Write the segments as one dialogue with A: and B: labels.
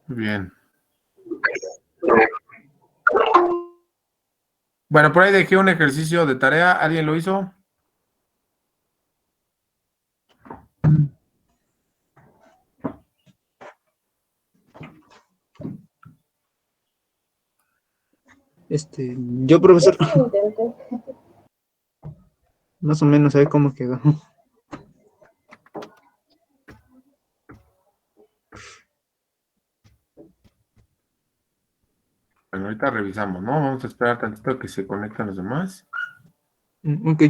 A: Bien. Bueno, por ahí dejé un ejercicio de tarea. ¿Alguien lo hizo?
B: Yo, profesor, más o menos sabe cómo quedó.
A: Bueno, ahorita revisamos, ¿no? Vamos a esperar tantito a que se conecten los demás.
B: Ok.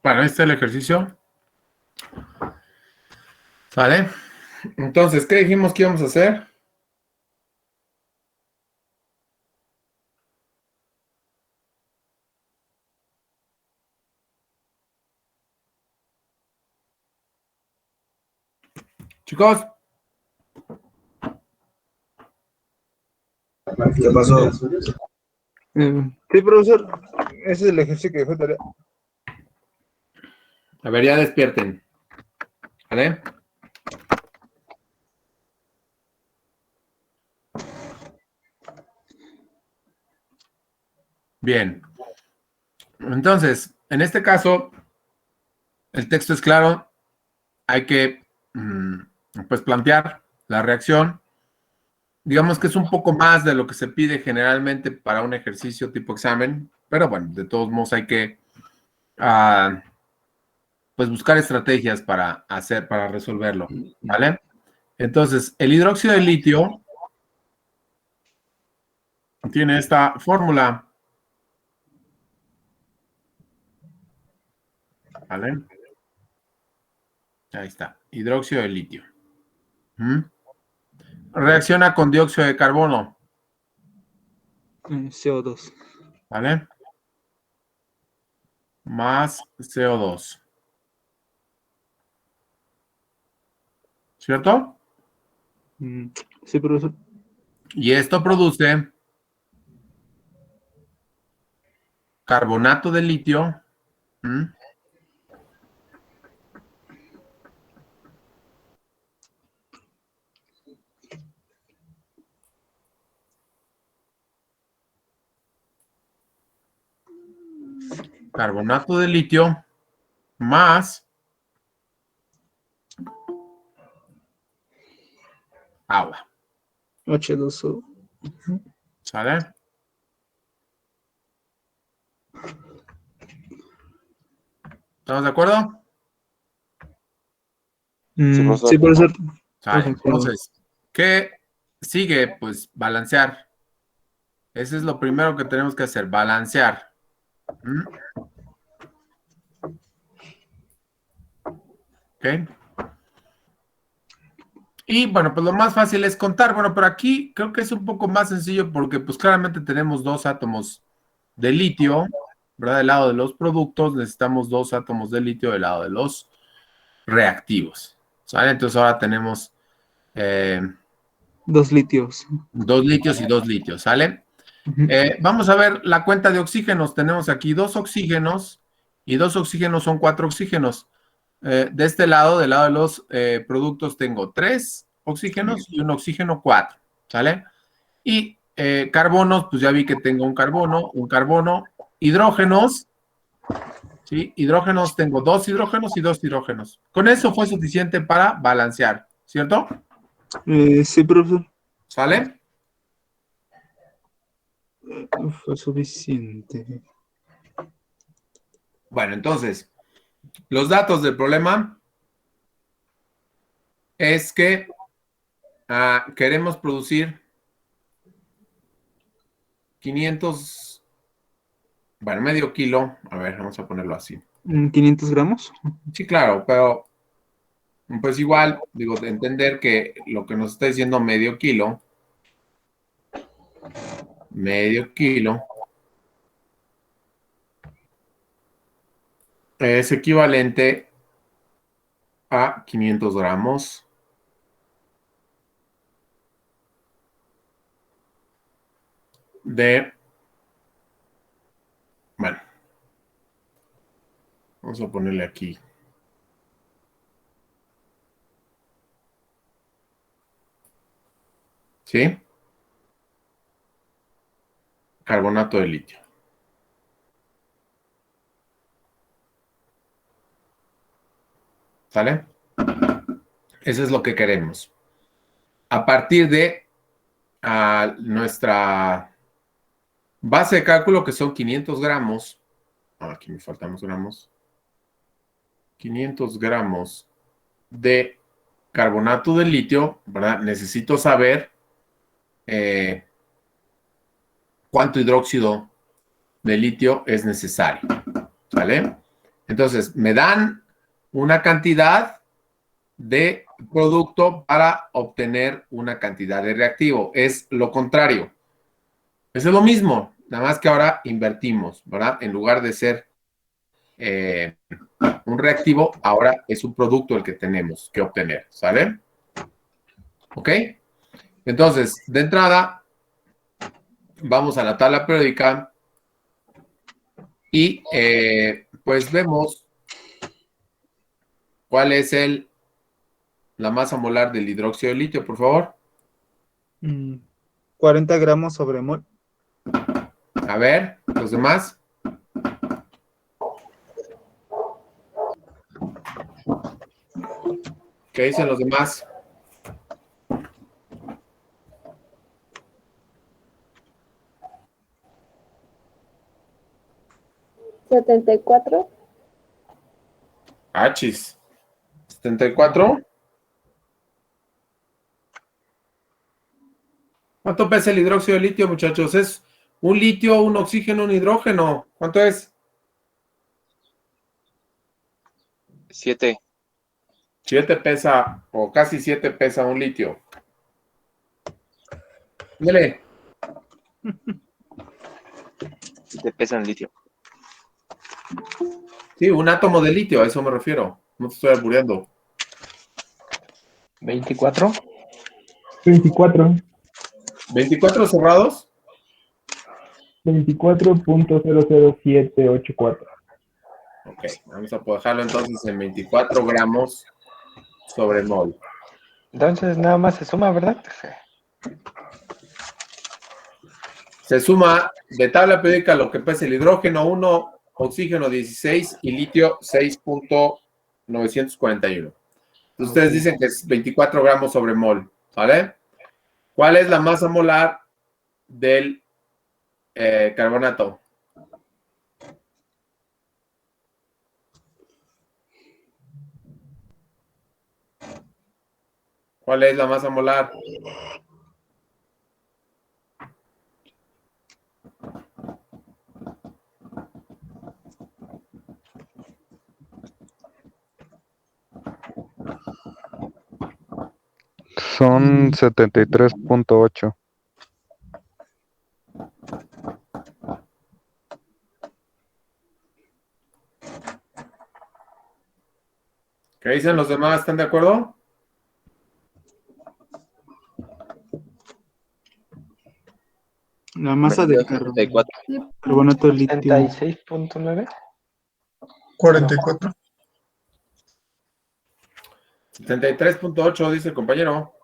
A: Bueno, ahí está el ejercicio. ¿Vale? Entonces, ¿qué dijimos que íbamos a hacer? Chicos,
C: ¿Qué pasó?
B: Sí, profesor. Ese es el ejercicio que dejó tarea.
A: a ver, ya despierten. ¿Vale? Bien. Entonces, en este caso, el texto es claro. Hay que, pues, plantear la reacción. Digamos que es un poco más de lo que se pide generalmente para un ejercicio tipo examen, pero bueno, de todos modos hay que, pues, buscar estrategias para resolverlo, ¿vale? Entonces, el hidróxido de litio tiene esta fórmula, ¿vale? Ahí está, hidróxido de litio. Reacciona con dióxido de carbono,
B: CO2.
A: ¿vale? Más CO2. ¿Cierto?
B: Sí, profesor.
A: Y esto produce carbonato de litio. Carbonato de litio más agua.
B: H2O.
A: ¿Sale? ¿Estamos de acuerdo?
B: Sí, profesor.
A: ¿Sale? Entonces, ¿qué sigue? Pues balancear. Ese es lo primero que tenemos que hacer, balancear. ¿Ok? Y bueno, pues lo más fácil es contar. Bueno, pero aquí creo que es un poco más sencillo porque pues claramente tenemos dos átomos de litio, ¿verdad? Del lado de los productos necesitamos dos átomos de litio del lado de los reactivos, ¿sale? Entonces ahora tenemos
B: 2 litios.
A: dos litios y dos litios, ¿sale? Vamos a ver la cuenta de oxígenos. Tenemos aquí dos oxígenos y dos oxígenos son cuatro oxígenos. De este lado, del lado de los productos, tengo tres oxígenos y un oxígeno cuatro, ¿sale? Y carbonos, pues ya vi que tengo un carbono. Hidrógenos, ¿sí? Hidrógenos, tengo dos hidrógenos y dos hidrógenos. Con eso fue suficiente para balancear, ¿cierto?
B: Sí, profesor.
A: ¿Sale?
B: Fue suficiente.
A: Bueno, entonces, los datos del problema es que queremos producir 500, bueno, medio kilo. A ver, vamos a ponerlo así.
B: 500 gramos.
A: Sí, claro, pero pues igual, digo, de entender que lo que nos está diciendo medio kilo, es equivalente a 500 gramos de, bueno, vamos a ponerle aquí. ¿Sí? Carbonato de litio. ¿Sale? Eso es lo que queremos. A partir de nuestra base de cálculo, que son 500 gramos, aquí me faltan los gramos, 500 gramos de carbonato de litio, ¿verdad? Necesito saber cuánto hidróxido de litio es necesario, ¿vale? Entonces, me dan una cantidad de producto para obtener una cantidad de reactivo. Es lo contrario. Es lo mismo, nada más que ahora invertimos, ¿verdad? En lugar de ser un reactivo, ahora es un producto el que tenemos que obtener, ¿sale? ¿Ok? Entonces, de entrada, vamos a la tabla periódica y pues vemos cuál es la masa molar del hidróxido de litio, por favor.
B: 40 gramos sobre mol.
A: A ver, los demás. ¿Qué dicen los demás?
C: ¿74?
A: Achis. 74. ¿Cuánto pesa el hidróxido de litio, muchachos? Es un litio, un oxígeno, un hidrógeno. ¿Cuánto es?
D: 7.
A: 7 pesa, o casi 7 pesa un litio. Dile.
D: 7 pesan litio.
A: Sí, un átomo de litio, a eso me refiero. No te estoy albureando.
E: 24.
B: 24.
A: 24 cerrados.
B: 24.00784.
A: Ok, vamos a dejarlo entonces en 24 gramos sobre mol.
E: Entonces nada más se suma, ¿verdad?
A: Se suma de tabla periódica lo que pesa el hidrógeno 1, oxígeno 16 y litio 6.941. Ustedes dicen que es 24 gramos sobre mol, ¿vale? ¿Cuál es la masa molar del carbonato? ¿Cuál es la masa molar?
F: Son 73.8.
A: ¿Qué dicen los demás? ¿Están de acuerdo?
B: La masa del
D: 74.
B: carbonato de litio.
E: 76.9.
B: 44.
A: 73.8 dice el compañero.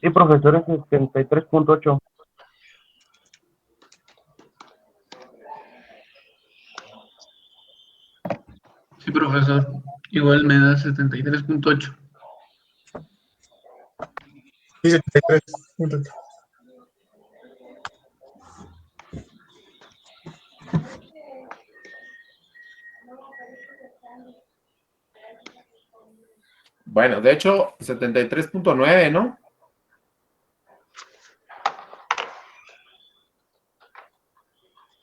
G: Sí, profesor, es 73.8.
H: Sí, profesor. Igual me da 73.8.
B: Sí, 73.
A: Bueno, de hecho, 73.9, ¿no?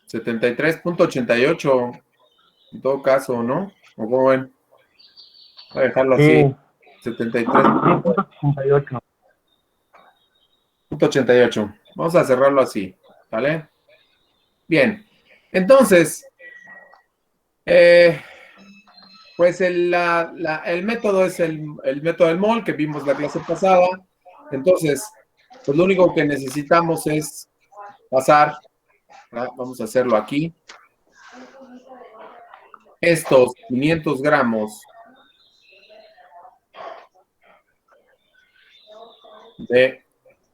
A: ¿73.88 en todo caso, ¿no? ¿O cómo ven? Voy a dejarlo así.
G: Sí,
A: 73.88. 88. Vamos a cerrarlo así, ¿vale? Bien. Entonces, pues el método es el método del mol que vimos la clase pasada. Entonces, pues lo único que necesitamos es pasar, ¿verdad? Vamos a hacerlo aquí. Estos 500 gramos de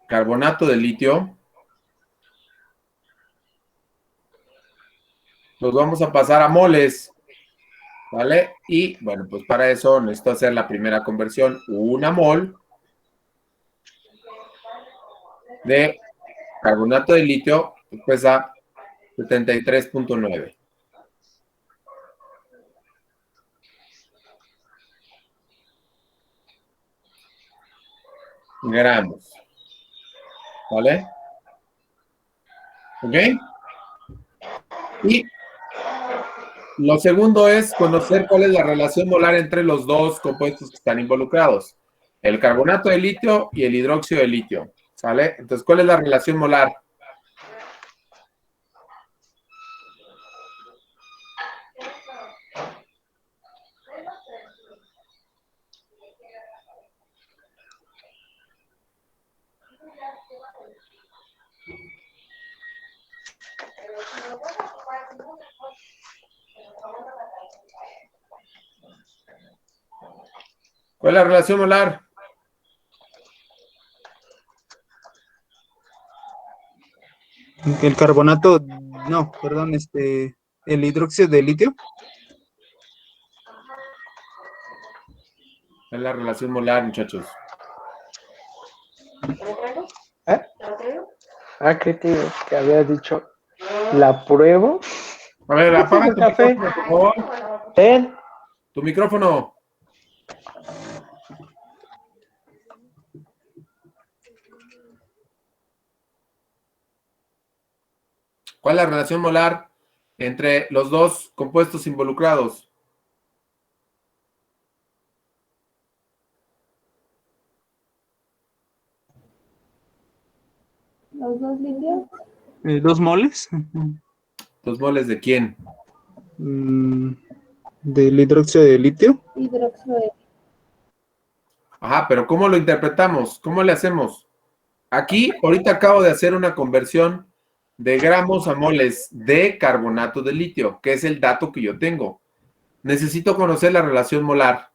A: carbonato de litio los vamos a pasar a moles, ¿vale? Y bueno, pues para eso necesito hacer la primera conversión. Una mol de carbonato de litio pues pesa 73.9. gramos, ¿vale? ¿Ok? Y lo segundo es conocer cuál es la relación molar entre los dos compuestos que están involucrados. El carbonato de litio y el hidróxido de litio. ¿Sale? Entonces, ¿cuál es la relación molar? ¿Cuál es la relación molar?
B: El carbonato, no, perdón, el hidróxido de litio.
A: ¿Cuál es la relación molar, muchachos?
E: ¿Eh? ¿Qué te que había dicho? ¿La pruebo?
A: A ver, apaga tu
E: Café.
A: micrófono, por favor.
E: Ten.
A: Tu micrófono. ¿Cuál es la relación molar entre los dos compuestos involucrados?
C: Los dos litios.
B: 2 moles.
A: ¿Dos moles de quién?
B: Del hidróxido de litio.
C: Hidróxido de
A: Ajá, pero ¿cómo lo interpretamos? ¿Cómo le hacemos? Aquí, ahorita acabo de hacer una conversión de gramos a moles de carbonato de litio, que es el dato que yo tengo. Necesito conocer la relación molar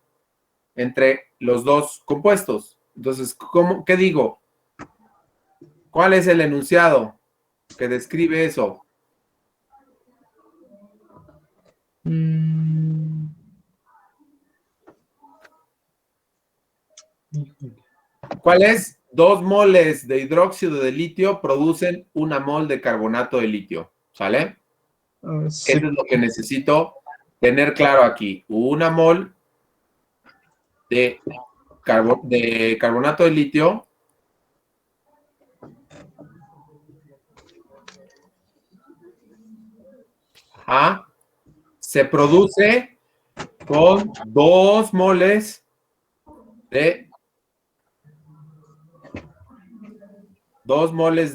A: entre los dos compuestos. Entonces, ¿qué digo? ¿Cuál es el enunciado que describe eso? ¿Cuál es? 2 moles de hidróxido de litio producen 1 mol de carbonato de litio. ¿Sale?
B: Sí.
A: Eso es lo que necesito tener claro aquí. 1 mol de carbonato de litio se produce con 2 moles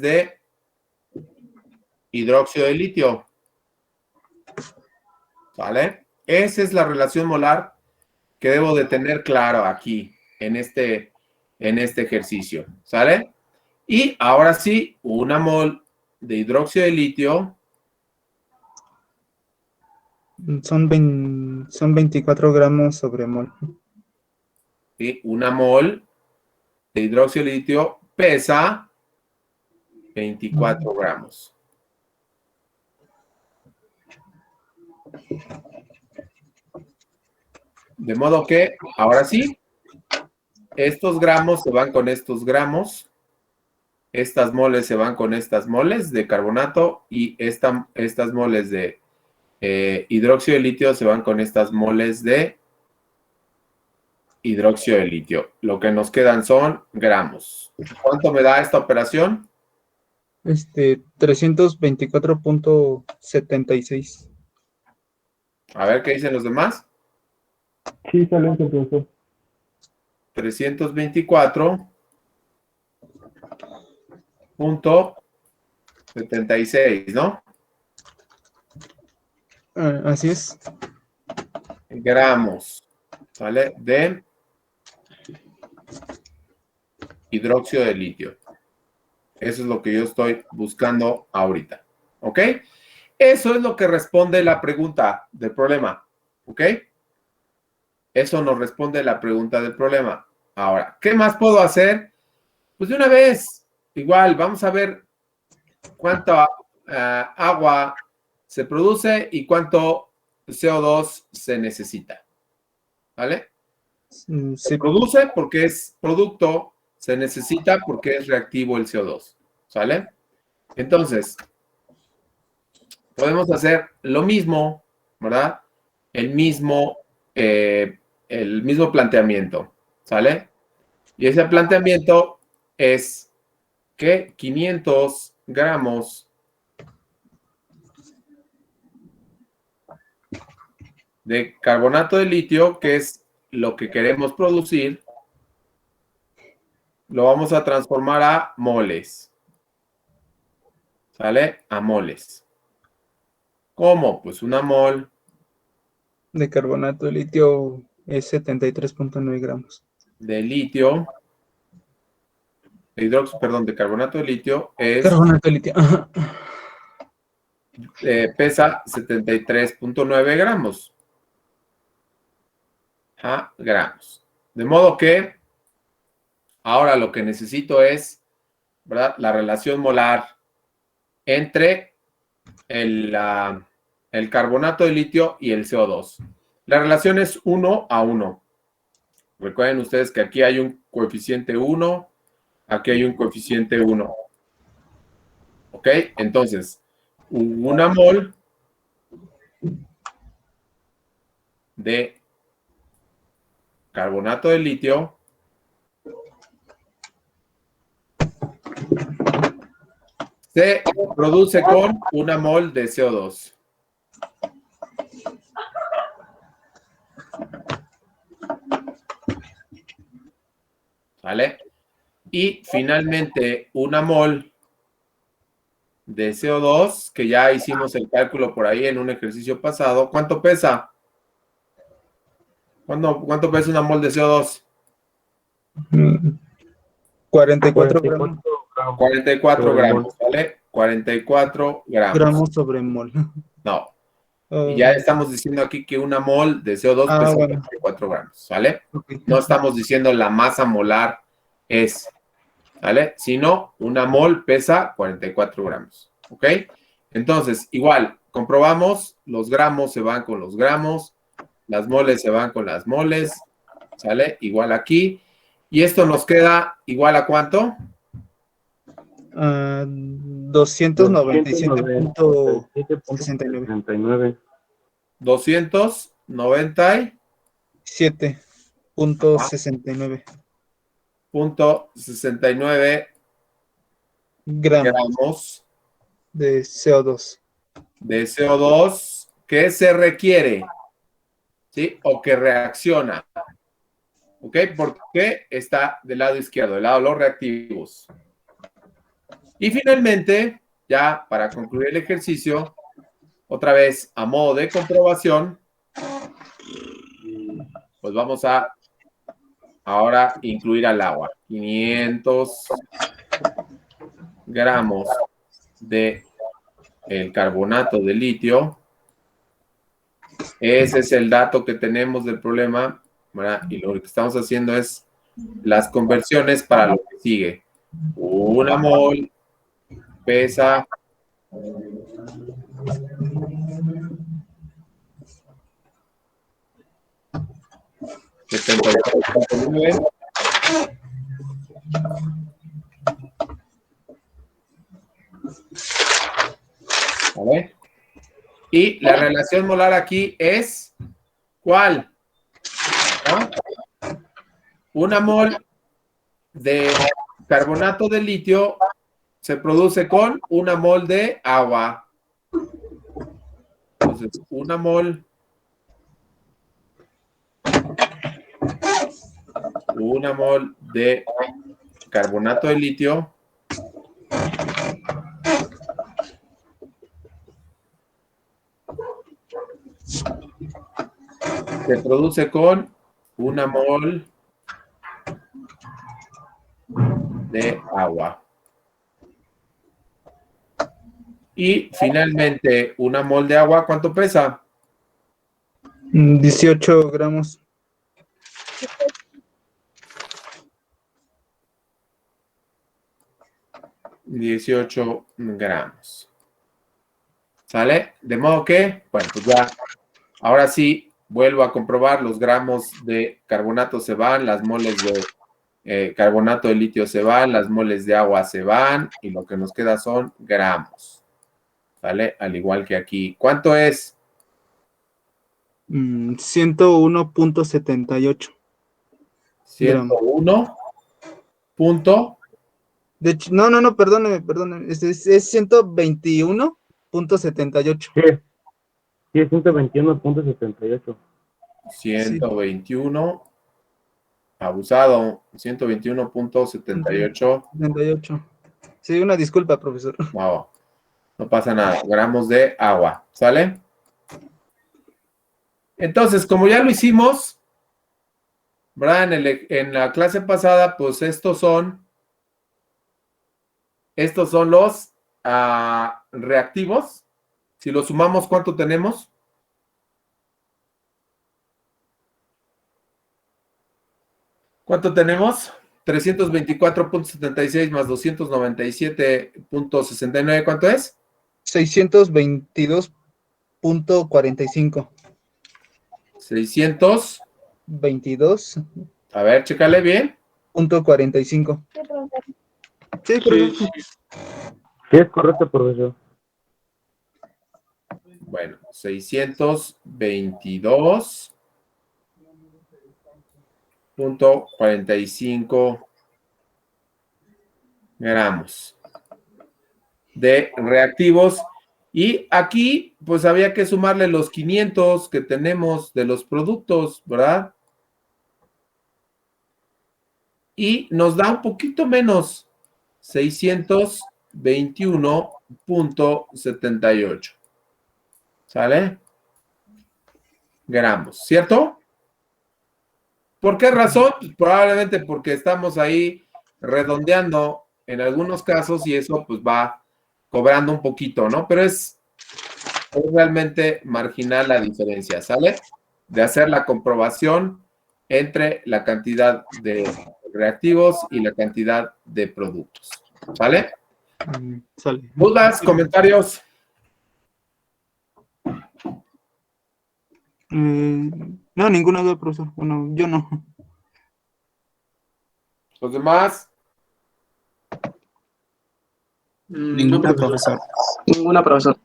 A: de hidróxido de litio. ¿Vale? Esa es la relación molar que debo de tener claro aquí en este ejercicio. ¿Sale? Y ahora sí, 1 mol de hidróxido de litio.
B: Son 24 gramos sobre mol.
A: ¿Sí? 1 mol de hidróxido de litio pesa 24 gramos. De modo que, ahora sí, estos gramos se van con estos gramos, estas moles se van con estas moles de carbonato y estas moles de hidróxido de litio se van con estas moles de hidróxido de litio. Lo que nos quedan son gramos. ¿Cuánto me da esta operación?
B: 324.76.
A: A ver qué dicen los demás.
G: Sí, excelente, profesor.
A: 324.76, ¿no?
B: Así es.
A: Gramos, ¿vale? De hidróxido de litio. Eso es lo que yo estoy buscando ahorita. ¿Ok? Eso es lo que responde la pregunta del problema. ¿Ok? Eso nos responde la pregunta del problema. Ahora, ¿qué más puedo hacer? Pues de una vez, igual, vamos a ver cuánta agua se produce y cuánto CO2 se necesita. ¿Vale? Se produce porque es producto, se necesita porque es reactivo el CO2. ¿Sale? Entonces, podemos hacer lo mismo, ¿verdad? El mismo planteamiento. ¿Sale? Y ese planteamiento es que 500 gramos de carbonato de litio, que es lo que queremos producir, lo vamos a transformar a moles. ¿Sale? A moles. ¿Cómo? Pues una mol
B: De carbonato de litio es 73.9 gramos.
A: de litio, de carbonato de litio es,
B: Carbonato de litio. Ajá.
A: pesa 73.9 gramos. Ajá, gramos. De modo que ahora lo que necesito es, ¿verdad?, la relación molar entre el carbonato de litio y el CO2. La relación es 1:1. Recuerden ustedes que aquí hay un coeficiente 1, aquí hay un coeficiente 1. ¿Ok? Entonces, una mol de carbonato de litio se produce con una mol de CO2. ¿Vale? Y finalmente una mol de CO2, que ya hicimos el cálculo por ahí en un ejercicio pasado. ¿Cuánto pesa? ¿Cuánto pesa una mol de CO2?
B: 44 gramos.
A: 44 gramos, ¿vale? 44 gramos.
B: Gramos sobre mol.
A: No.
B: Oh,
A: Y ya estamos diciendo aquí que una mol de CO2 pesa
B: bueno.
A: 44 gramos, ¿vale?
B: Ok.
A: No estamos diciendo la masa molar es, ¿vale? Sino una mol pesa 44 gramos, ¿ok? Entonces, igual, comprobamos, los gramos se van con los gramos, las moles se van con las moles, ¿sale? Igual aquí. Y esto nos queda igual a ¿cuánto?
B: 297.69.
A: 297.69 gramos
B: de CO2.
A: de CO2 que se requiere, ¿sí? O que reacciona. ¿Ok? Porque está del lado izquierdo, del lado de los reactivos. Y finalmente, ya para concluir el ejercicio, otra vez a modo de comprobación, pues vamos a ahora incluir al agua. 500 gramos de el carbonato de litio. Ese es el dato que tenemos del problema, ¿verdad? Y lo que estamos haciendo es las conversiones para lo que sigue. Una mol pesa 74.9. ¿Vale? Y la relación molar aquí es ¿cuál? ¿No? Una mol de carbonato de litio se produce con una mol de agua. Entonces, una mol de carbonato de litio se produce con una mol de agua. Y finalmente, una mol de agua, ¿cuánto pesa?
B: 18 gramos.
A: 18 gramos. ¿Sale? De modo que, bueno, pues ya, ahora sí, vuelvo a comprobar, los gramos de carbonato se van, las moles de carbonato de litio se van, las moles de agua se van, y lo que nos queda son gramos. ¿Vale? Al igual que aquí. ¿Cuánto es?
B: 101.78.
A: 101 punto.
B: De hecho, no, perdóneme. Es 121.78.
G: Sí, es 121.78.
A: 121. Abusado. 121.78.
B: 78. Sí, una disculpa, profesor.
A: No, no pasa nada. Gramos de agua. ¿Sale? Entonces, como ya lo hicimos, ¿verdad? En la clase pasada, pues estos son los reactivos. Si los sumamos, ¿cuánto tenemos? ¿Cuánto tenemos? 324.76 más 297.69. ¿Cuánto es?
B: 622.45.
A: 600.
B: 22.45.
A: A ver, chécale bien.
C: Sí, profesor.
B: Sí,
H: Sí,
B: profesor.
H: sí.
G: Sí, es correcto, profesor.
A: Bueno, 622.45 gramos de reactivos. Y aquí, pues había que sumarle los 500 que tenemos de los productos, ¿verdad? Y nos da un poquito menos, 621.78. ¿Sale? Gramos, ¿cierto? ¿Por qué razón? Pues probablemente porque estamos ahí redondeando en algunos casos y eso pues va cobrando un poquito, ¿no? Pero es realmente marginal la diferencia, ¿sale? De hacer la comprobación entre la cantidad de reactivos y la cantidad de productos, ¿sale?
B: Sale.
A: ¿Dudas, comentarios?
B: No, ninguna duda, profesor. Bueno, yo no.
A: ¿Los demás?
H: No, profesor.
E: Ninguna, profesor.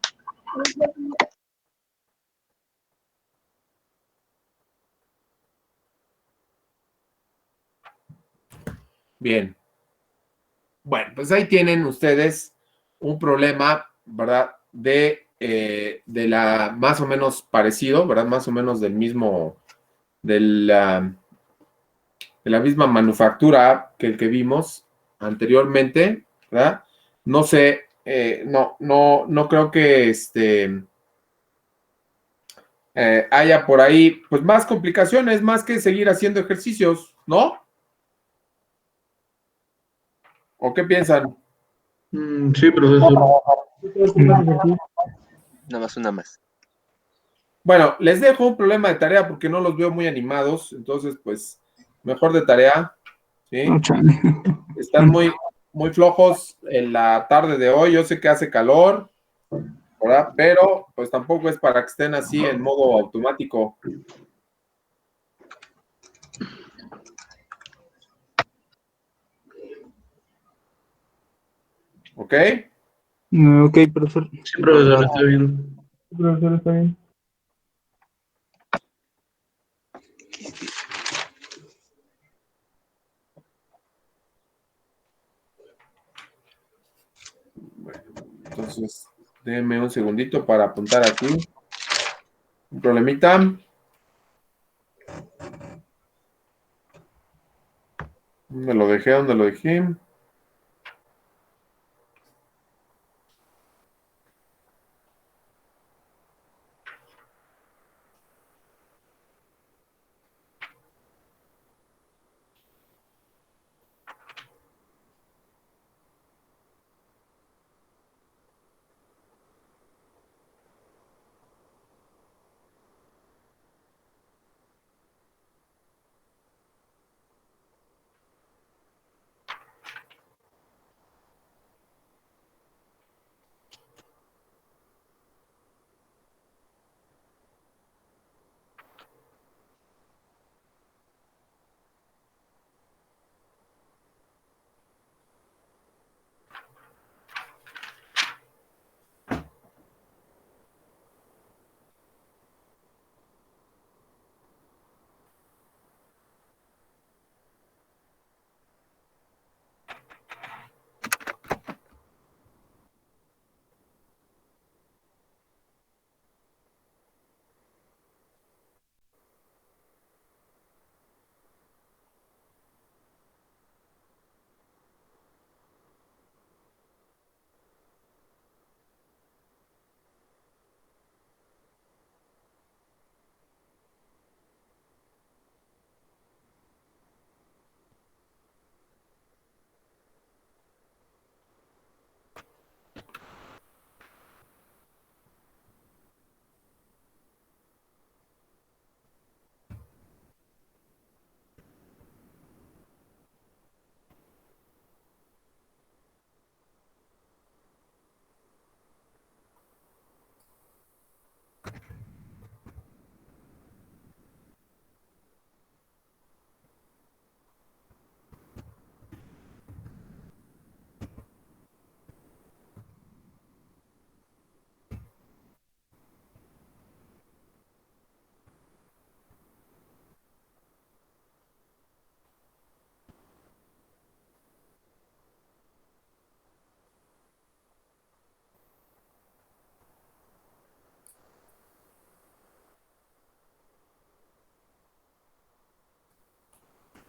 A: Bien. Bueno, pues ahí tienen ustedes un problema, ¿verdad? De la más o menos parecido, ¿verdad? Más o menos del mismo, de la misma manufactura que el que vimos anteriormente, ¿verdad? No sé, no creo que haya por ahí, pues más complicaciones, más que seguir haciendo ejercicios, ¿no? ¿O qué piensan?
H: Sí, profesor.
D: Nada más una más.
A: Bueno, les dejo un problema de tarea porque no los veo muy animados, entonces pues mejor de tarea, ¿sí?
B: No, chale.
A: Están muy, muy flojos en la tarde de hoy, yo sé que hace calor, ¿verdad? Pero pues tampoco es para que estén así en modo automático. ¿Ok?
B: Ok, profesor.
H: Sí, profesor, está bien.
G: Profesor, está bien.
A: Bueno, entonces déjenme un segundito para apuntar aquí. Un problemita. ¿Dónde lo dejé? ¿Dónde lo dejé?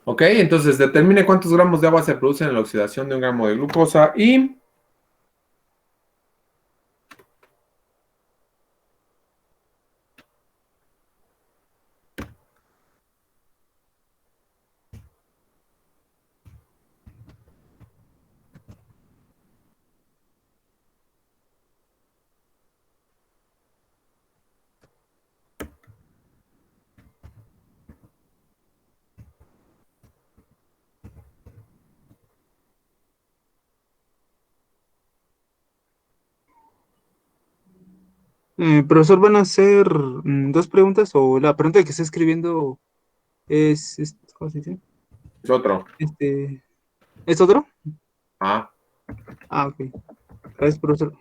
A: Ok, entonces determine cuántos gramos de agua se producen en la oxidación de un gramo de glucosa y...
B: Profesor, ¿van a hacer dos preguntas o la pregunta que está escribiendo ¿cómo se dice?
A: Es otro.
B: ¿Es otro?
A: Ah,
B: Ah, ok. Gracias, profesor.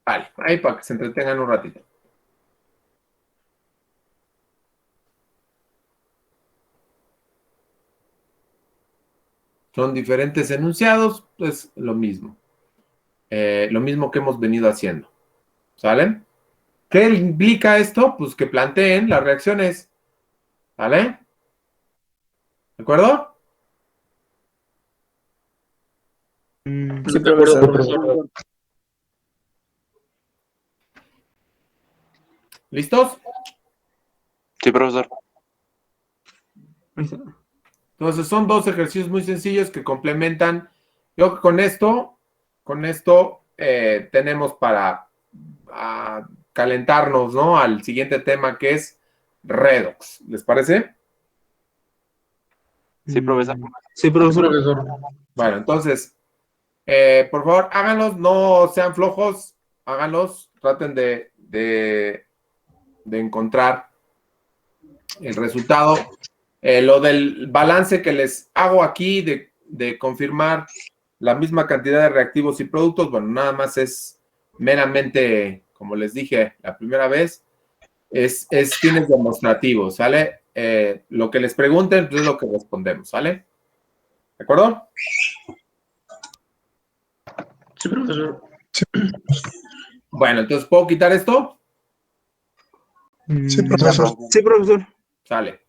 A: vale. Ahí para que se entretengan un ratito. Son diferentes enunciados, pues lo mismo. Lo mismo que hemos venido haciendo. ¿Sale? ¿Qué implica esto? Pues que planteen las reacciones. ¿Vale? ¿De acuerdo?
B: Sí,
H: De acuerdo,
B: profesor.
H: profesor.
A: ¿Listos?
D: Sí, profesor.
B: Ahí está.
A: Entonces son dos ejercicios muy sencillos que complementan. Yo creo que con esto tenemos para calentarnos, ¿no? Al siguiente tema que es redox. ¿Les parece?
D: Sí, profesor.
B: Sí,
H: Sí,
B: profesor.
H: profesor.
A: Bueno, entonces, por favor, háganlos, no sean flojos, háganlos, traten de encontrar el resultado. Lo del balance que les hago aquí de confirmar la misma cantidad de reactivos y productos, bueno, nada más es meramente, como les dije la primera vez, es fines demostrativos, ¿sale? Lo que les pregunten, pues es lo que respondemos, ¿sale? ¿De acuerdo?
H: Sí, profesor.
A: Bueno, entonces, ¿puedo quitar esto?
B: Sí, profesor. Sí, profesor.
A: Sale.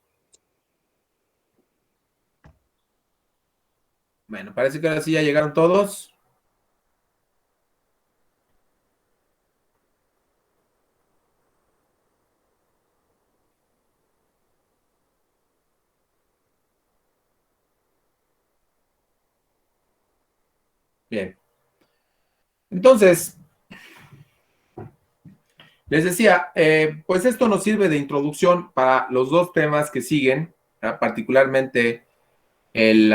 A: Bueno, parece que ahora sí ya llegaron todos. Bien. Entonces, les decía, pues esto nos sirve de introducción para los dos temas que siguen, ¿verdad? Particularmente el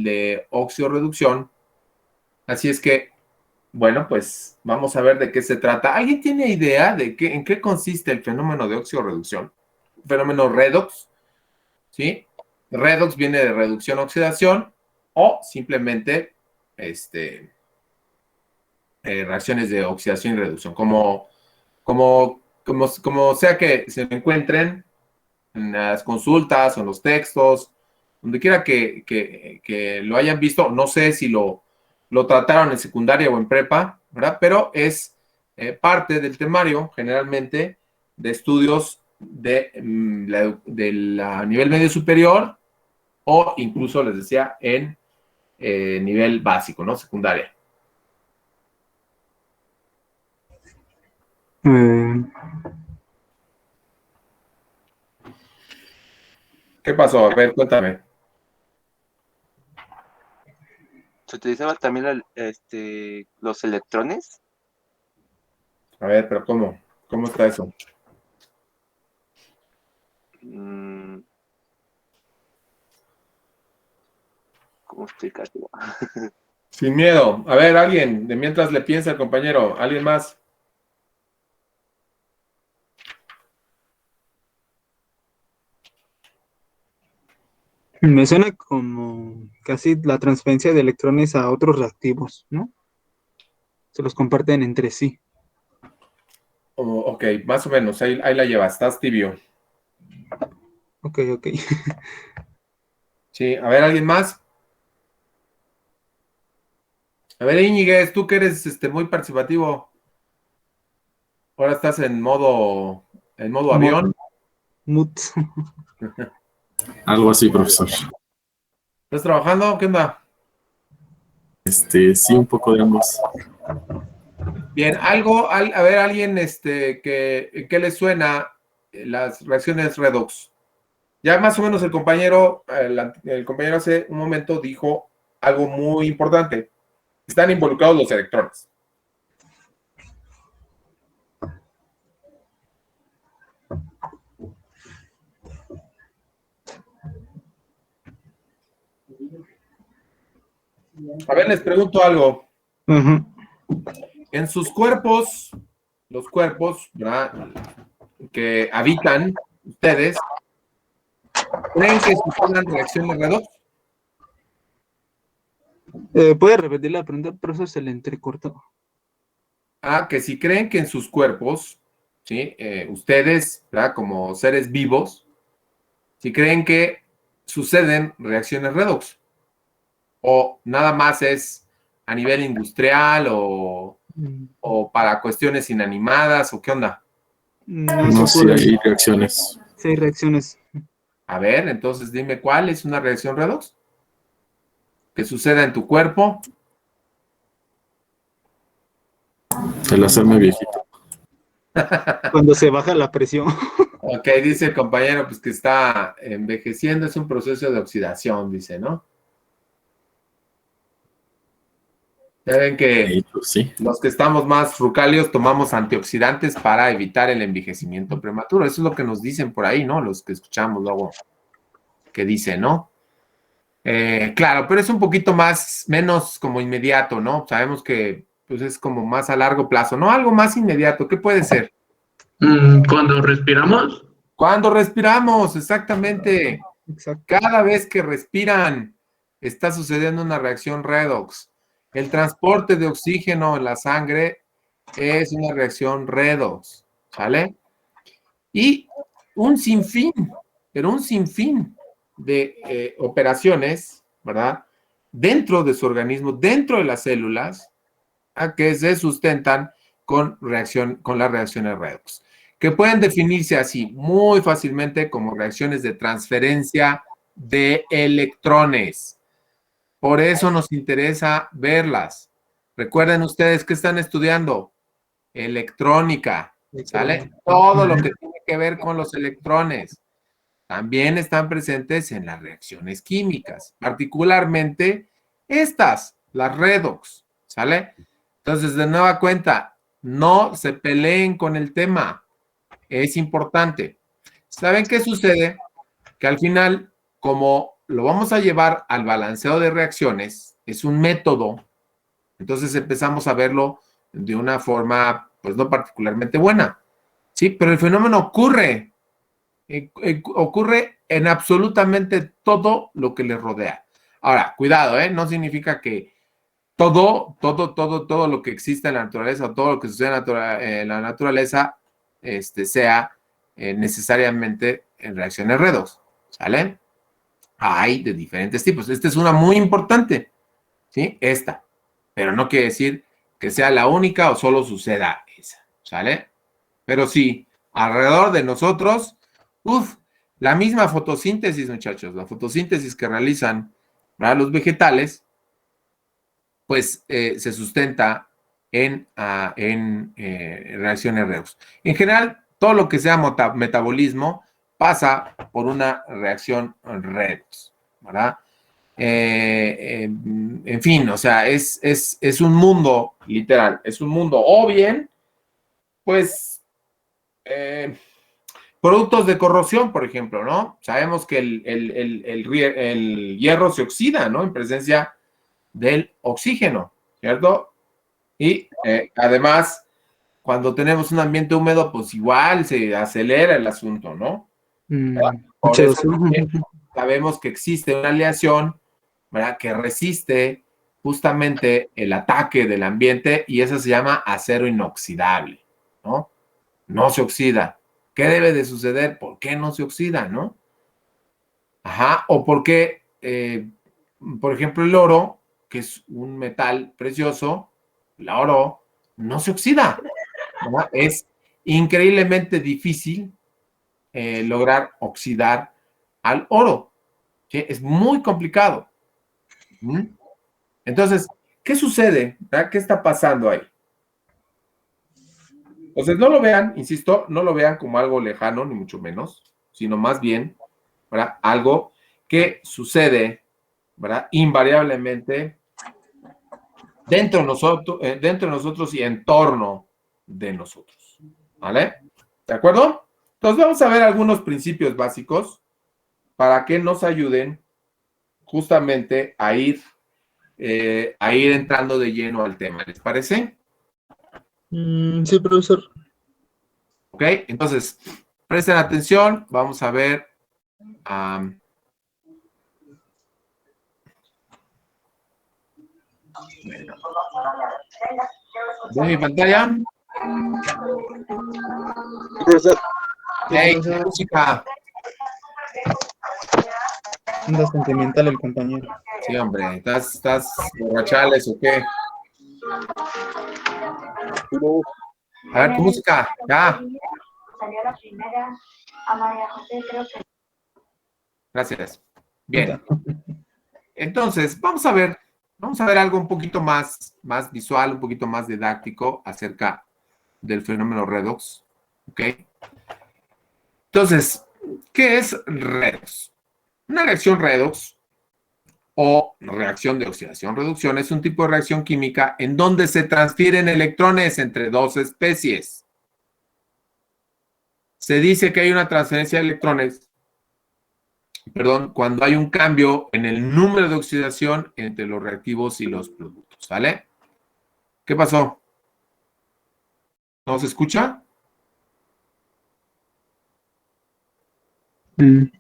A: de oxidorreducción. Así es que, bueno, pues vamos a ver de qué se trata. ¿Alguien tiene idea de en qué consiste el fenómeno de oxidorreducción? Fenómeno redox, ¿sí? Redox viene de reducción-oxidación o simplemente reacciones de oxidación y reducción, como sea que se encuentren en las consultas o en los textos, donde quiera que lo hayan visto, no sé si lo trataron en secundaria o en prepa, ¿verdad? Pero es parte del temario, generalmente, de estudios del nivel medio superior o incluso, les decía, en nivel básico, ¿no? Secundaria. ¿Qué pasó? A ver, cuéntame.
D: ¿Se utilizaban también los electrones?
A: A ver, pero ¿cómo? ¿Cómo está eso?
D: Mm, ¿Cómo explicarlo?
A: Sin miedo. A ver, alguien, de mientras le piensa el compañero, ¿alguien más?
B: Me suena como casi la transferencia de electrones a otros reactivos, ¿no? Se los comparten entre sí.
A: Ok, más o menos, ahí la llevas, estás tibio.
B: Ok, ok.
A: Sí, a ver, ¿alguien más? A ver, Íñiguez, tú que eres muy participativo. Ahora estás en modo avión.
B: Mut.
I: Algo así, profesor.
A: ¿Estás trabajando? ¿Qué onda?
I: Sí, un poco de ambos.
A: Bien, a ver, alguien que le suena las reacciones redox. Ya más o menos el compañero hace un momento dijo algo muy importante. Están involucrados los electrones. A ver, les pregunto algo.
B: Ajá.
A: En sus cuerpos, los cuerpos, ¿verdad?, que habitan ustedes, ¿creen que sucedan reacciones redox?
B: ¿Puede repetir la pregunta? Por eso se le entrecortó.
A: Que si creen que en sus cuerpos, ¿sí? Ustedes, ¿verdad?, como seres vivos, si creen que suceden reacciones redox, o nada más es a nivel industrial o para cuestiones inanimadas, o qué onda.
I: No, sí hay reacciones.
B: Sí hay reacciones.
A: A ver, entonces dime cuál es una reacción redox que suceda en tu cuerpo.
I: El hacerme viejito.
B: Cuando se baja la presión.
A: Ok, dice el compañero, pues que está envejeciendo, es un proceso de oxidación, dice, ¿no? Ya ven que
I: Sí.
A: los que estamos más frucalios tomamos antioxidantes para evitar el envejecimiento prematuro. Eso es lo que nos dicen por ahí, ¿no? Los que escuchamos luego que dicen, ¿no? Claro, pero es un poquito menos como inmediato, ¿no? Sabemos que pues es como más a largo plazo, ¿no? Algo más inmediato, ¿qué puede ser?
H: Cuando respiramos.
A: Cuando respiramos, exactamente.
B: Exacto.
A: Cada vez que respiran, está sucediendo una reacción redox. El transporte de oxígeno en la sangre es una reacción redox, ¿sale? Y un sinfín, pero un sinfín de operaciones, ¿verdad?, dentro de su organismo, dentro de las células, que se sustentan con las reacciones redox, que pueden definirse así muy fácilmente como reacciones de transferencia de electrones. Por eso nos interesa verlas. Recuerden ustedes que están estudiando electrónica, ¿sale? Todo lo que tiene que ver con los electrones también están presentes en las reacciones químicas, particularmente estas, las redox, ¿sale? Entonces, de nueva cuenta, no se peleen con el tema, es importante. ¿Saben qué sucede? Que al final, como lo vamos a llevar al balanceo de reacciones, es un método, entonces empezamos a verlo de una forma, pues no particularmente buena, ¿sí? Pero el fenómeno ocurre en absolutamente todo lo que les rodea. Ahora, cuidado, no significa que todo lo que existe en la naturaleza o todo lo que sucede en la naturaleza sea necesariamente en reacciones redox, ¿sale? Hay de diferentes tipos. Esta es una muy importante, ¿sí? Esta. Pero no quiere decir que sea la única o solo suceda esa, ¿sale? Pero sí, alrededor de nosotros, la misma fotosíntesis, muchachos, la fotosíntesis que realizan, ¿verdad?, los vegetales, pues se sustenta en reacciones redox. En general, todo lo que sea metabolismo pasa por una reacción redox, ¿verdad? En fin, o sea, es un mundo literal, es un mundo, o bien, pues, productos de corrosión, por ejemplo, ¿no? Sabemos que el hierro se oxida, ¿no?, en presencia del oxígeno, ¿cierto? Y además, cuando tenemos un ambiente húmedo, pues igual se acelera el asunto, ¿no? Por eso sabemos que existe una aleación, ¿verdad?, que resiste justamente el ataque del ambiente y eso se llama acero inoxidable, ¿no? No se oxida. ¿Qué debe de suceder? ¿Por qué no se oxida, no? Ajá, o por qué, por ejemplo, el oro que es un metal precioso, el oro, no se oxida, ¿verdad? Es increíblemente difícil lograr oxidar al oro, ¿sí? Es muy complicado. Entonces, ¿qué sucede? ¿Verdad? ¿Qué está pasando ahí? Entonces, no lo vean, insisto, no lo vean como algo lejano, ni mucho menos, sino más bien, ¿verdad? Algo que sucede, ¿verdad? Invariablemente dentro de nosotros y en torno de nosotros, ¿vale? ¿De acuerdo? Entonces, vamos a ver algunos principios básicos para que nos ayuden justamente a ir entrando de lleno al tema. ¿Les parece?
B: Sí, profesor.
A: Ok, entonces, presten atención, vamos a ver. ¿Ven mi pantalla?
B: Profesor.
A: Hey, música.
B: Anda sentimental el compañero.
A: Sí, hombre, ¿estás borrachales o qué? A ver, tu música, ya.
C: Salió la primera a María José, creo que.
A: Gracias. Bien. Entonces, vamos a ver algo un poquito más visual, un poquito más didáctico acerca del fenómeno redox. ¿Ok? Entonces, ¿qué es redox? Una reacción redox o reacción de oxidación-reducción es un tipo de reacción química en donde se transfieren electrones entre dos especies. Se dice que hay una transferencia de electrones, cuando hay un cambio en el número de oxidación entre los reactivos y los productos, ¿sale? ¿Qué pasó? ¿No se escucha?
B: Sí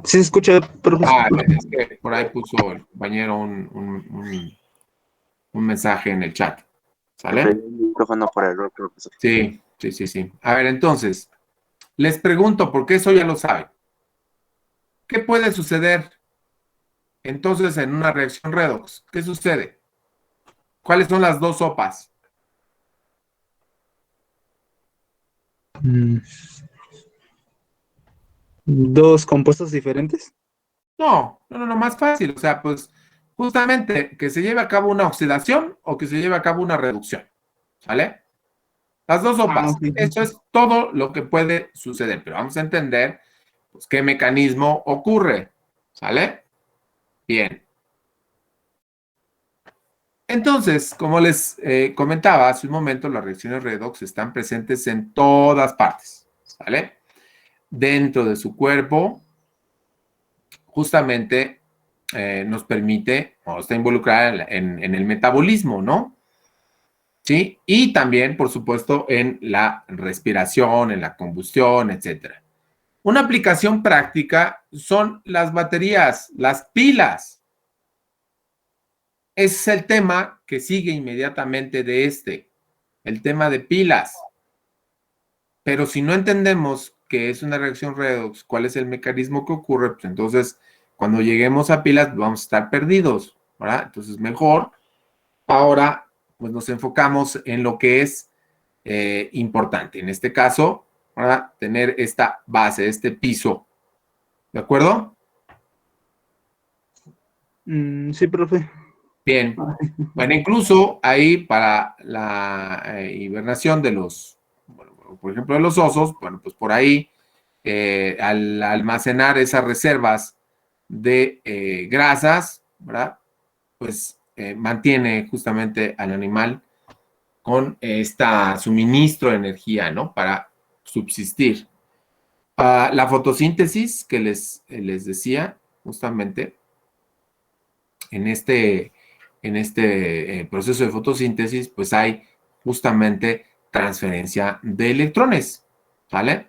B: se escucha, profesor.
A: Es que por ahí puso el compañero un mensaje en el chat, ¿sale?
D: El micrófono por error, profesor.
A: Sí. A ver, entonces, les pregunto, porque eso ya lo saben. ¿Qué puede suceder entonces en una reacción redox? ¿Qué sucede? ¿Cuáles son las dos sopas?
B: ¿Dos compuestos diferentes?
A: No, más fácil. O sea, pues justamente que se lleve a cabo una oxidación o que se lleve a cabo una reducción, ¿sale? Las dos sopas.
B: Ok.
A: Eso es todo lo que puede suceder, pero vamos a entender pues, qué mecanismo ocurre, ¿sale? Bien. Entonces, como les comentaba hace un momento, las reacciones redox están presentes en todas partes, ¿sale? Dentro de su cuerpo, justamente nos permite, o está involucrada en el metabolismo, ¿no? ¿Sí? Y también, por supuesto, en la respiración, en la combustión, etcétera. Una aplicación práctica son las baterías, las pilas. Ese es el tema que sigue inmediatamente de el tema de pilas. Pero si no entendemos qué es una reacción redox, cuál es el mecanismo que ocurre, pues entonces cuando lleguemos a pilas vamos a estar perdidos, ¿verdad? Entonces mejor ahora pues nos enfocamos en lo que es importante. En este caso, ¿verdad? Tener esta base, este piso. ¿De acuerdo?
B: Sí, profe.
A: Bien. Bueno, incluso ahí para la hibernación de los, bueno, por ejemplo, de los osos, bueno, pues por ahí, al almacenar esas reservas de grasas, ¿verdad? Pues mantiene justamente al animal con suministro de energía, ¿no? Para subsistir. La fotosíntesis que les decía, justamente, en este proceso de fotosíntesis, pues hay justamente transferencia de electrones, ¿vale?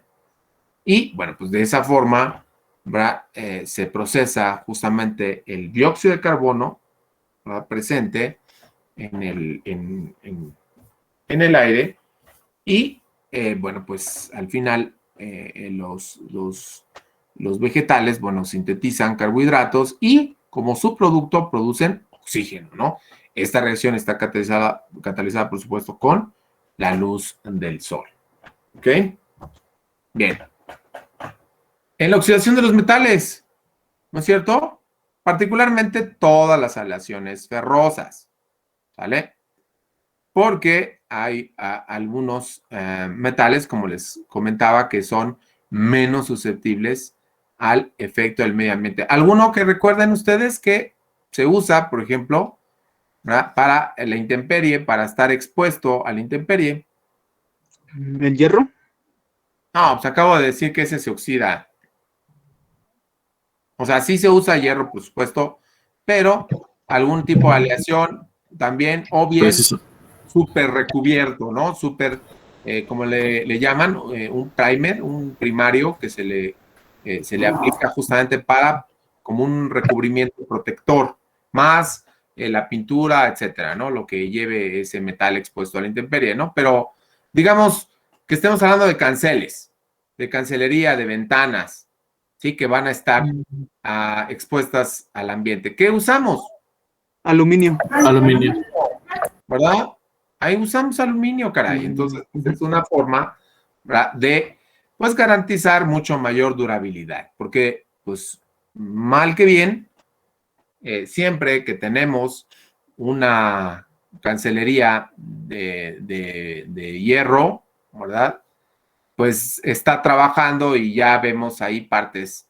A: Y, bueno, pues de esa forma, ¿verdad? Se procesa justamente el dióxido de carbono, ¿verdad? Presente en el aire y, bueno, pues al final los vegetales, bueno, sintetizan carbohidratos y como subproducto producen oxígeno, ¿no? Esta reacción está catalizada, por supuesto, con la luz del sol. ¿Ok? Bien. En la oxidación de los metales, ¿no es cierto? Particularmente todas las aleaciones ferrosas, ¿sale? Porque hay algunos metales, como les comentaba, que son menos susceptibles al efecto del medio ambiente. ¿Alguno que recuerden ustedes que se usa, por ejemplo, ¿verdad?, para la intemperie, para estar expuesto a la intemperie?
B: ¿El hierro?
A: No, pues acabo de decir que ese se oxida. O sea, sí se usa hierro, por supuesto, pero algún tipo de aleación también, o bien
I: Preciso.
A: súper recubierto, ¿no? Súper, como le llaman, un primer, un primario que se le aplica justamente para como un recubrimiento protector, más la pintura, etcétera, ¿no? Lo que lleve ese metal expuesto a la intemperie, ¿no? Pero digamos que estemos hablando de canceles, de cancelería, de ventanas, ¿sí? Que van a estar expuestas al ambiente. ¿Qué usamos?
B: Aluminio.
H: Aluminio.
A: ¿Verdad? Ahí usamos aluminio, caray. Entonces, es una forma, ¿verdad?, de, pues, garantizar mucho mayor durabilidad. Porque, pues, mal que bien, siempre que tenemos una cancelería de hierro, ¿verdad?, pues está trabajando y ya vemos ahí partes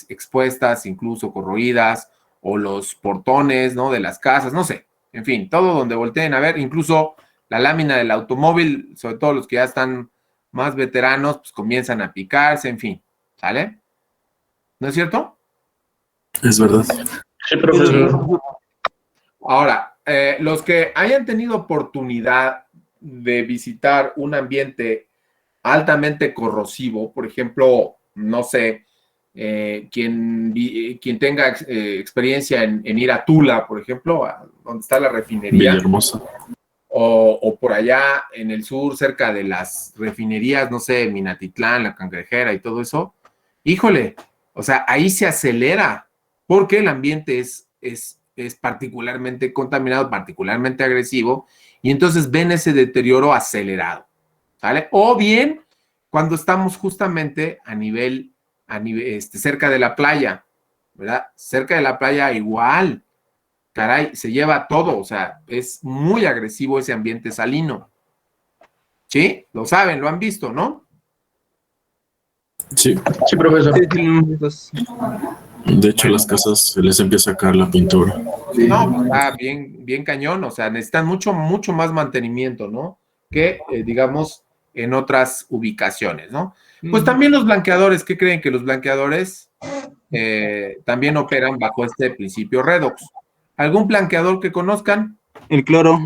A: expuestas, incluso corroídas, o los portones, ¿no?, de las casas, no sé. En fin, todo donde volteen a ver, incluso la lámina del automóvil, sobre todo los que ya están más veteranos, pues comienzan a picarse, en fin, ¿sale? ¿No es cierto?
I: Es verdad.
H: Sí, profesor.
A: Ahora, los que hayan tenido oportunidad de visitar un ambiente altamente corrosivo, por ejemplo, no sé, quien tenga experiencia en ir a Tula, por ejemplo, donde está la refinería,
I: Villahermosa.
A: o por allá en el sur, cerca de las refinerías, no sé, Minatitlán, La Cangrejera y todo eso, híjole, o sea, ahí se acelera, porque el ambiente es particularmente contaminado, particularmente agresivo, y entonces ven ese deterioro acelerado, ¿sale? O bien, cuando estamos justamente a nivel cerca de la playa, ¿verdad? Cerca de la playa igual, caray, se lleva todo, o sea, es muy agresivo ese ambiente salino. ¿Sí? Lo saben, lo han visto, ¿no?
I: Sí.
H: Sí, profesor.
I: De hecho, las casas se les empieza a caer la pintura.
A: No, está bien, bien cañón, o sea, necesitan mucho, mucho más mantenimiento, ¿no? Que, digamos, en otras ubicaciones, ¿no? Pues también los blanqueadores, ¿qué creen? Que los blanqueadores también operan bajo este principio redox. ¿Algún blanqueador que conozcan?
B: El cloro.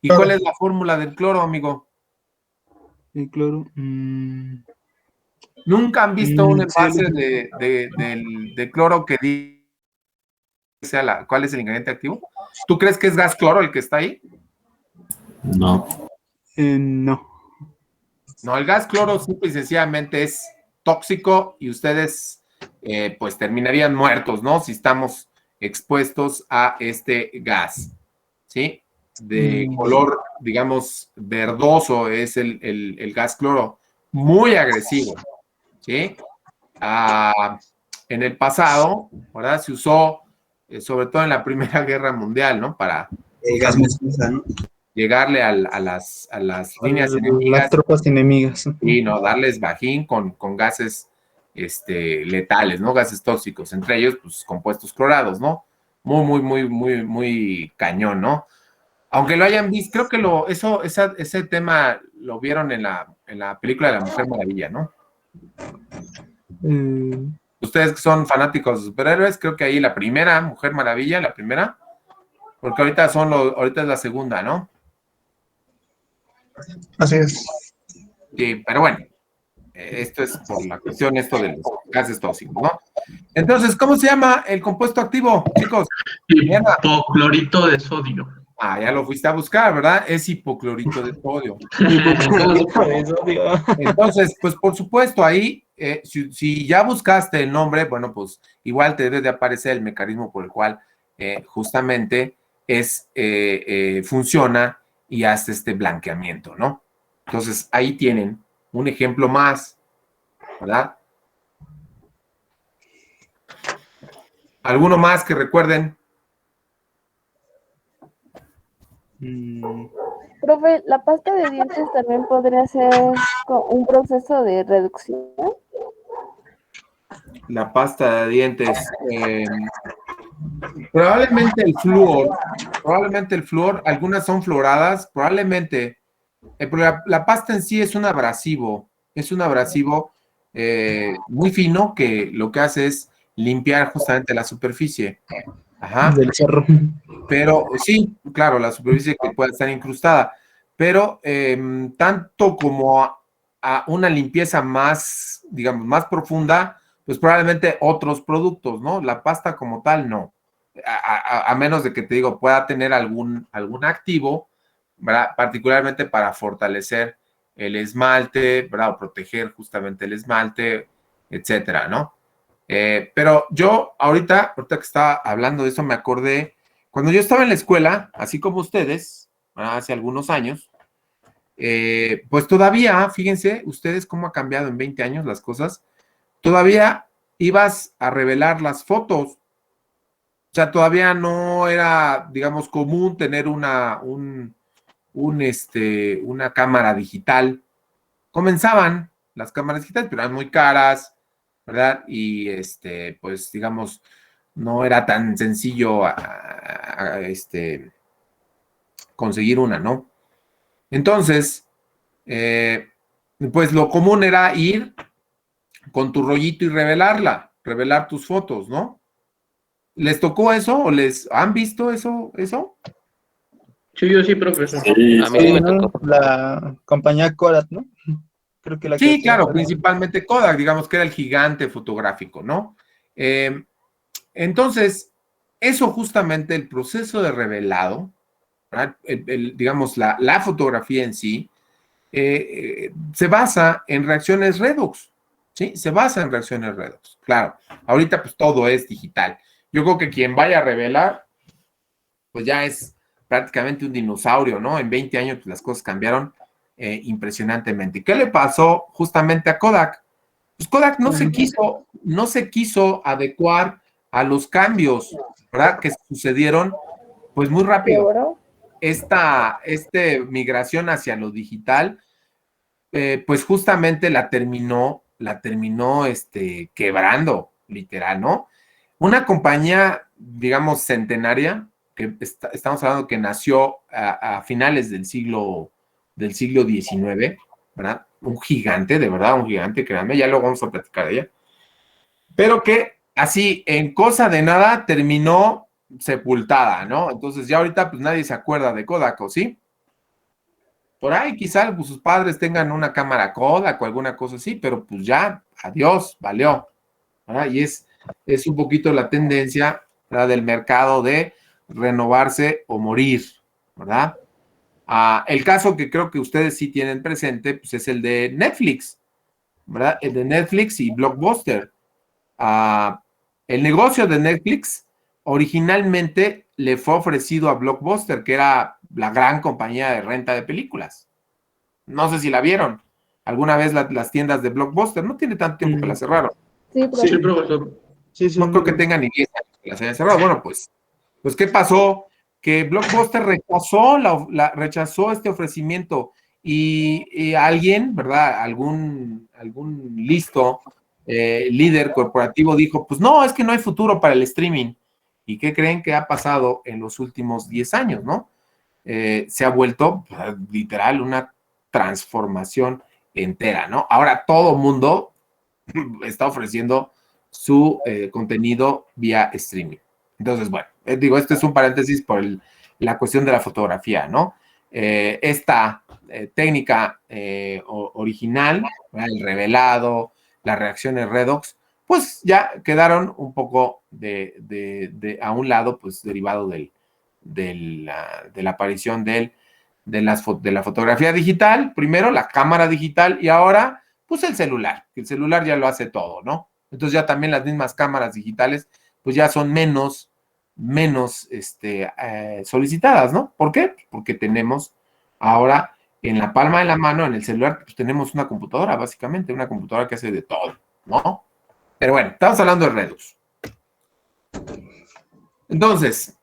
A: ¿Y cuál es la fórmula del cloro, amigo?
B: El cloro.
A: ¿Nunca han visto un envase de cloro que dice cuál es el ingrediente activo? ¿Tú crees que es gas cloro el que está ahí?
I: No.
B: No.
A: No, el gas cloro simple y sencillamente es tóxico y ustedes pues terminarían muertos, ¿no? Si estamos expuestos a este gas, ¿sí? De color, digamos, verdoso es el gas cloro, muy agresivo, ¿sí? En el pasado, ¿verdad? Se usó, sobre todo en la Primera Guerra Mundial, ¿no? Para
J: gas mestiza, ¿no?
A: Llegarle a las líneas enemigas.
B: Las tropas enemigas.
A: Y no, darles bajín con gases letales, ¿no? Gases tóxicos, entre ellos, pues, compuestos clorados, ¿no? Muy cañón, ¿no? Aunque lo hayan visto, creo que ese tema lo vieron en la película de La Mujer Maravilla, ¿no? Ustedes que son fanáticos de superhéroes, creo que ahí la primera Mujer Maravilla, la primera, porque ahorita es la segunda, ¿no?
J: Así es.
A: Sí, pero bueno, esto es por la cuestión de los gases tóxicos, ¿no? Entonces, ¿cómo se llama el compuesto activo, chicos?
H: Hipoclorito de sodio.
A: Ya lo fuiste a buscar, ¿verdad? Es hipoclorito de sodio. Entonces, pues por supuesto, ahí si ya buscaste el nombre, bueno, pues igual te debe de aparecer el mecanismo por el cual justamente funciona y hace este blanqueamiento, ¿no? Entonces, ahí tienen un ejemplo más, ¿verdad? ¿Alguno más que recuerden?
K: Profe, ¿la pasta de dientes también podría ser un proceso de reducción?
A: La pasta de dientes. Probablemente el flúor, algunas son fluoradas, probablemente. Pero la pasta en sí es un abrasivo muy fino que lo que hace es limpiar justamente la superficie. Ajá.
B: Del cerro.
A: Pero sí, claro, la superficie que puede estar incrustada, pero tanto como a una limpieza más, digamos, más profunda, pues probablemente otros productos, ¿no? La pasta como tal, no. A menos de que te digo, pueda tener algún activo, ¿verdad? Particularmente para fortalecer el esmalte, ¿verdad? O proteger justamente el esmalte, etcétera, ¿no? Pero yo ahorita que estaba hablando de eso, me acordé, cuando yo estaba en la escuela, así como ustedes, hace algunos años, pues todavía, fíjense ustedes cómo ha cambiado en 20 años las cosas, todavía ibas a revelar las fotos, o sea, todavía no era, digamos, común tener una cámara digital. Comenzaban las cámaras digitales, pero eran muy caras, ¿verdad? Y pues digamos, no era tan sencillo conseguir una, ¿no? Entonces, pues lo común era ir con tu rollito y revelar tus fotos, ¿no? ¿Les tocó eso o les han visto eso?
H: Sí, yo sí, profesor.
I: Sí,
L: A mí sí me tocó.
B: La compañía Kodak, ¿no? Creo que la que
A: Sí,
B: hacía
A: claro,
B: para-
A: principalmente Kodak, digamos que era el gigante fotográfico, ¿no? Entonces, eso justamente, el proceso de revelado, ¿verdad? Digamos, la fotografía en sí, se basa en reacciones redox, ¿sí? Se basa en reacciones redox. Claro, ahorita pues todo es digital. Yo creo que quien vaya a revelar, pues ya es prácticamente un dinosaurio, ¿no? En 20 años pues, las cosas cambiaron impresionantemente. ¿Qué le pasó justamente a Kodak? Pues Kodak no se quiso adecuar a los cambios, ¿verdad? Que sucedieron, pues muy rápido. Esta migración hacia lo digital, pues justamente la terminó quebrando, literal, ¿no? Una compañía, digamos, centenaria, que estamos hablando que nació a finales del siglo XIX, ¿verdad? Un gigante, de verdad, un gigante, créanme, ya lo vamos a platicar de ella, pero que así, en cosa de nada, terminó sepultada, ¿no? Entonces ya ahorita pues nadie se acuerda de Kodak, ¿o sí? Por ahí quizá pues, sus padres tengan una cámara Kodak o alguna cosa así, pero pues ya, adiós, valió, ¿verdad? Y es un poquito la tendencia, ¿verdad? Del mercado de renovarse o morir, ¿verdad? El caso que creo que ustedes sí tienen presente, pues es el de Netflix, ¿verdad? El de Netflix y Blockbuster. El negocio de Netflix originalmente le fue ofrecido a Blockbuster, que era la gran compañía de renta de películas. No sé si la vieron. Alguna vez las tiendas de Blockbuster, no tiene tanto tiempo que las cerraron.
K: Sí,
H: Sí, profesor.
B: Sí, sí.
A: No creo que tengan ni 10 años que las hayan cerrado. Bueno, pues ¿qué pasó? Que Blockbuster rechazó este ofrecimiento y alguien, ¿verdad? Algún listo líder corporativo dijo, pues no, es que no hay futuro para el streaming. ¿Y qué creen que ha pasado en los últimos 10 años, no? Se ha vuelto literal una transformación entera, ¿no? Ahora todo mundo está ofreciendo su contenido vía streaming. Entonces, bueno, digo, esto es un paréntesis por la cuestión de la fotografía, ¿no? Esta técnica original, ¿verdad? El revelado, las reacciones redox, pues ya quedaron un poco a un lado, pues derivado de la aparición de la fotografía digital, primero la cámara digital y ahora Pues el celular, que el celular ya lo hace todo, ¿no? Entonces ya también las mismas cámaras digitales, pues ya son menos solicitadas, ¿no? ¿Por qué? Porque tenemos ahora en la palma de la mano, en el celular, pues tenemos una computadora, básicamente, una computadora que hace de todo, ¿no? Pero bueno, estamos hablando de Redux. Entonces,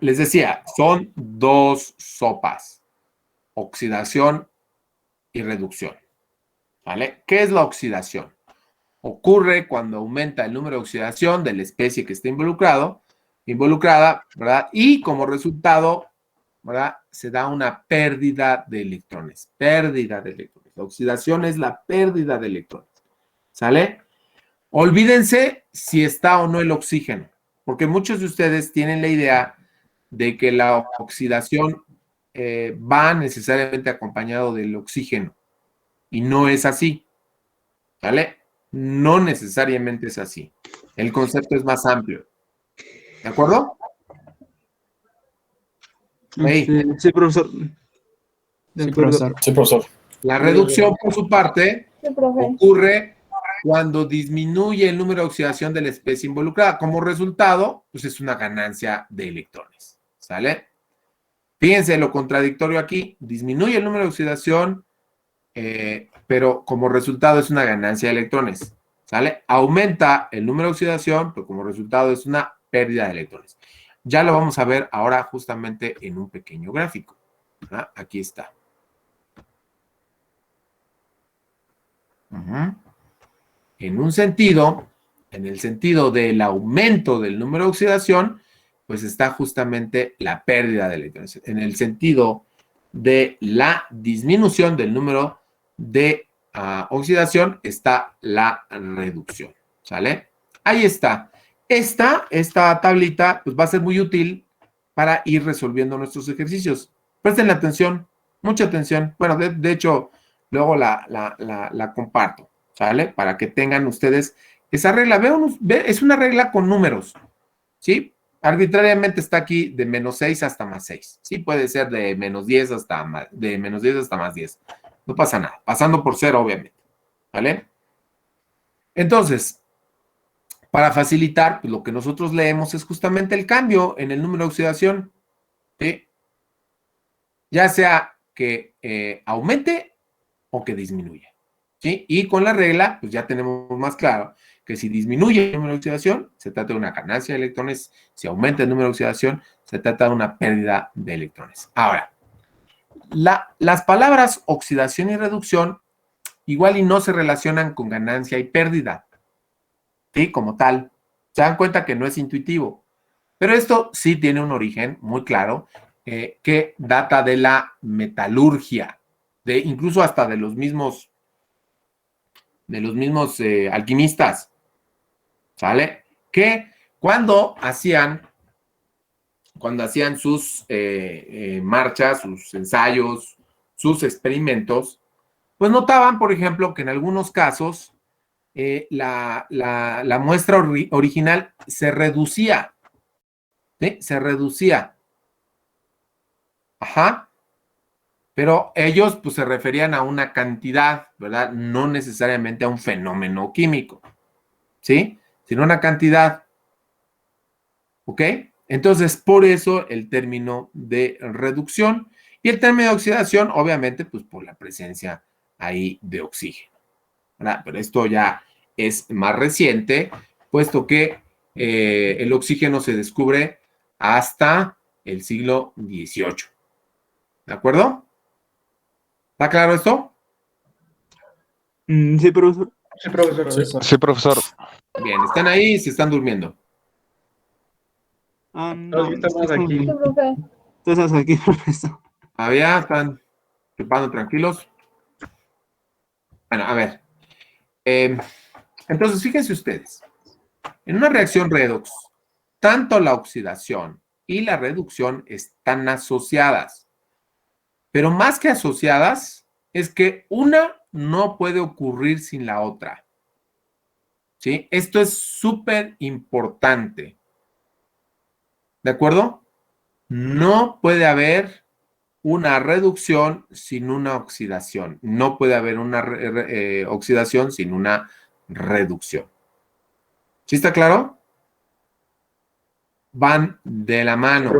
A: les decía, son dos sopas, oxidación y reducción, ¿vale? ¿Qué es la oxidación? Ocurre cuando aumenta el número de oxidación de la especie que está involucrada, ¿verdad? Y como resultado, ¿verdad? Se da una pérdida de electrones. Pérdida de electrones. La oxidación es la pérdida de electrones. ¿Sale? Olvídense si está o no el oxígeno, porque muchos de ustedes tienen la idea de que la oxidación va necesariamente acompañado del oxígeno. Y no es así. ¿Vale? No necesariamente es así. El concepto es más amplio. ¿De acuerdo?
B: Sí, profesor.
E: Sí, profesor.
I: Sí, profesor.
A: La reducción, por su parte,
K: Sí, profe.
A: ocurre cuando disminuye el número de oxidación de la especie involucrada. Como resultado, pues es una ganancia de electrones. ¿Sale? Fíjense lo contradictorio aquí. Disminuye el número de oxidación, pero como resultado es una ganancia de electrones. ¿Sale? Aumenta el número de oxidación, pero como resultado es una pérdida de electrones. Ya lo vamos a ver ahora justamente en un pequeño gráfico. ¿Verdad? Aquí está. En un sentido, en el sentido del aumento del número de oxidación, pues está justamente la pérdida de electrones. En el sentido de la disminución del número de oxidación está la reducción. ¿Sale? Ahí está. Esta tablita pues va a ser muy útil para ir resolviendo nuestros ejercicios. Presten atención, mucha atención. Bueno, de hecho, luego la comparto, ¿sale? Para que tengan ustedes esa regla. Es una regla con números, ¿sí? Arbitrariamente está aquí de -6 hasta +6. Sí, puede ser de -10 hasta +10. No pasa nada, pasando por 0, obviamente, ¿vale? Entonces, para facilitar, pues lo que nosotros leemos es justamente el cambio en el número de oxidación, ¿sí? Ya sea que aumente o que disminuya, ¿sí? Y con la regla, pues ya tenemos más claro que si disminuye el número de oxidación, se trata de una ganancia de electrones. Si aumenta el número de oxidación, se trata de una pérdida de electrones. Ahora, las palabras oxidación y reducción igual y no se relacionan con ganancia y pérdida, ¿sí? Como tal. Se dan cuenta que no es intuitivo. Pero esto sí tiene un origen muy claro que data de la metalurgia, incluso hasta de los mismos alquimistas, ¿sale? Que cuando hacían sus marchas, sus ensayos, sus experimentos, pues notaban, por ejemplo, que en algunos casos la muestra original se reducía, ¿sí? Se reducía. Ajá. Pero ellos pues se referían a una cantidad, ¿verdad? No necesariamente a un fenómeno químico, ¿sí? Sino una cantidad, ¿ok? Entonces, por eso el término de reducción y el término de oxidación, obviamente, pues por la presencia ahí de oxígeno, ¿verdad? Pero esto ya es más reciente, puesto que el oxígeno se descubre hasta el siglo XVIII, ¿de acuerdo? ¿Está claro esto?
B: Sí, profesor.
E: Sí, profesor.
F: Sí, profesor.
A: Bien, ¿están ahí y se están durmiendo?
B: No,
E: Estamos aquí.
K: Sí, profe.
B: Estás aquí, profesor.
A: ¿Todavía están chupando tranquilos? Bueno, a ver. Entonces, fíjense ustedes. En una reacción redox, tanto la oxidación y la reducción están asociadas. Pero más que asociadas, es que una no puede ocurrir sin la otra. ¿Sí? Esto es súper importante. ¿De acuerdo? No puede haber una reducción sin una oxidación. No puede haber una oxidación sin una reducción. ¿Sí está claro? Van de la mano,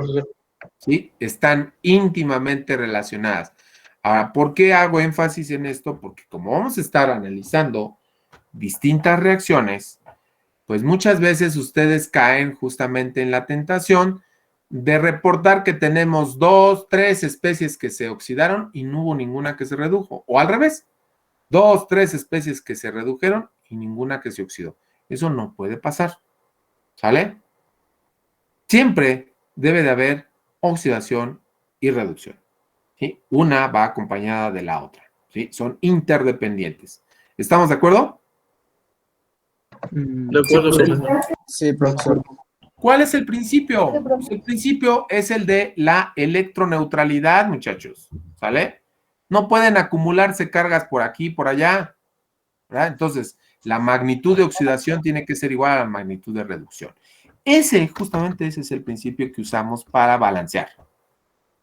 A: ¿sí? Están íntimamente relacionadas. Ahora, ¿por qué hago énfasis en esto? Porque como vamos a estar analizando distintas reacciones, pues muchas veces ustedes caen justamente en la tentación de reportar que tenemos 2, 3 especies que se oxidaron y no hubo ninguna que se redujo. O al revés, 2, 3 especies que se redujeron y ninguna que se oxidó. Eso no puede pasar. ¿Sale? Siempre debe de haber oxidación y reducción. ¿Sí? Una va acompañada de la otra. ¿Sí? Son interdependientes. ¿Estamos de acuerdo?
H: De acuerdo, profesor.
E: Sí, profesor.
A: ¿Cuál es el principio?
K: Sí, profe.
A: Pues el principio es el de la electroneutralidad, muchachos. ¿Sale? No pueden acumularse cargas por aquí y por allá. ¿Verdad? Entonces, la magnitud de oxidación tiene que ser igual a la magnitud de reducción. Justamente ese es el principio que usamos para balancear.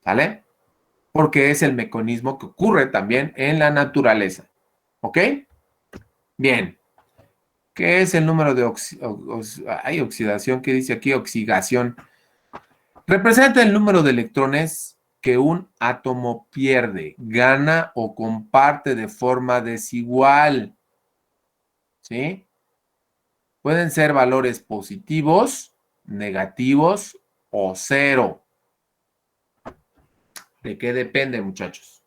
A: ¿Sale? Porque es el mecanismo que ocurre también en la naturaleza. ¿Ok? Bien. ¿Qué es el número de oxidación? ¿Qué dice aquí? Oxidación. Representa el número de electrones que un átomo pierde, gana o comparte de forma desigual. ¿Sí? Pueden ser valores positivos, negativos o cero. ¿De qué depende, muchachos?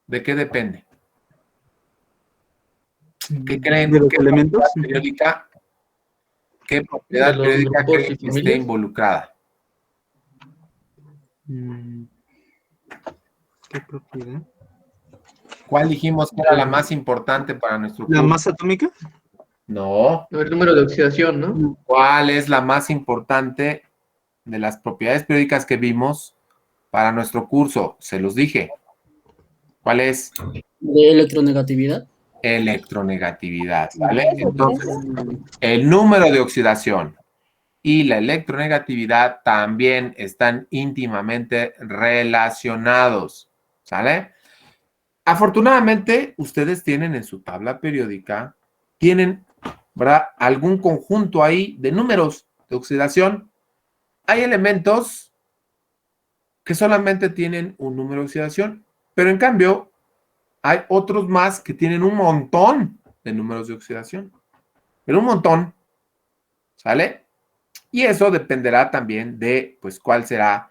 A: ¿De qué depende? ¿Qué creen?
B: ¿De los
A: ¿Qué
B: elementos?
A: propiedad periódica? ¿Qué propiedad
H: De los
A: periódica
H: grupos
A: creen
H: y
A: que esté
H: familias.
A: involucrada?
B: ¿Qué propiedad?
A: ¿Cuál dijimos que era la más importante para nuestro
B: ¿La
A: curso?
B: masa atómica?
A: No.
H: El número de oxidación, ¿no?
A: ¿Cuál es la más importante de las propiedades periódicas que vimos para nuestro curso? Se los dije. ¿Cuál es?
E: ¿De electronegatividad?
A: Electronegatividad, ¿vale?
K: ¿Eso
A: Entonces,
K: utiliza?
A: el número de oxidación y la electronegatividad también están íntimamente relacionados, ¿sale? Afortunadamente, ustedes tienen en su tabla periódica, tienen, ¿verdad?, algún conjunto ahí de números de oxidación. Hay elementos que solamente tienen un número de oxidación, pero en cambio, hay otros más que tienen un montón de números de oxidación, pero un montón, ¿sale? Y eso dependerá también de, pues, cuál será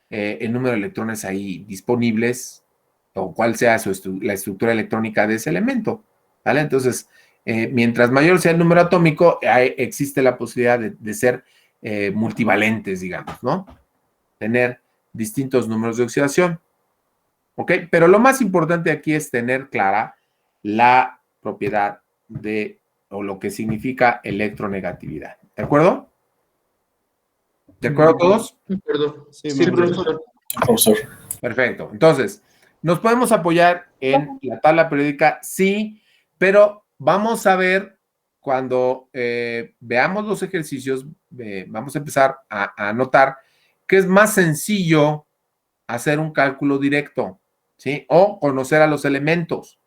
A: el número de electrones ahí disponibles o cuál sea la estructura electrónica de ese elemento, ¿vale? Entonces, mientras mayor sea el número atómico, existe la posibilidad de ser multivalentes, digamos, ¿no? Tener distintos números de oxidación, ¿ok? Pero lo más importante aquí es tener clara la propiedad o lo que significa electronegatividad, ¿de acuerdo? ¿De acuerdo todos?
H: De acuerdo.
E: Sí,
H: profesor.
I: Profesor.
A: Perfecto. Entonces, ¿nos podemos apoyar en la tabla periódica? Sí, pero vamos a ver cuando veamos los ejercicios, vamos a empezar a notar que es más sencillo hacer un cálculo directo, ¿sí? O conocer a los elementos.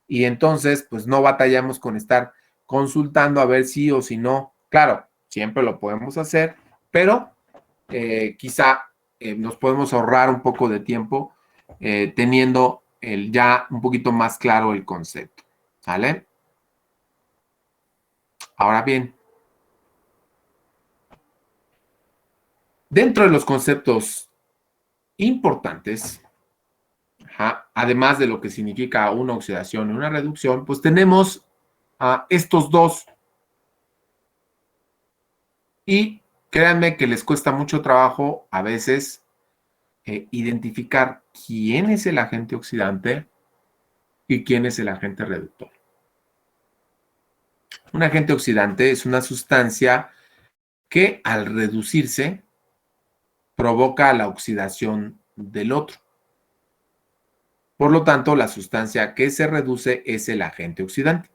A: Y entonces, pues no batallamos con estar consultando a ver si o si no. Claro, siempre lo podemos hacer, pero quizá nos podemos ahorrar un poco de tiempo teniendo ya un poquito más claro el concepto. ¿Sale? Ahora bien, dentro de los conceptos importantes, además de lo que significa una oxidación y una reducción, pues tenemos a estos dos. Y créanme que les cuesta mucho trabajo a veces identificar quién es el agente oxidante y quién es el agente reductor. Un agente oxidante es una sustancia que al reducirse provoca la oxidación del otro. Por lo tanto, la sustancia que se reduce es el agente oxidante.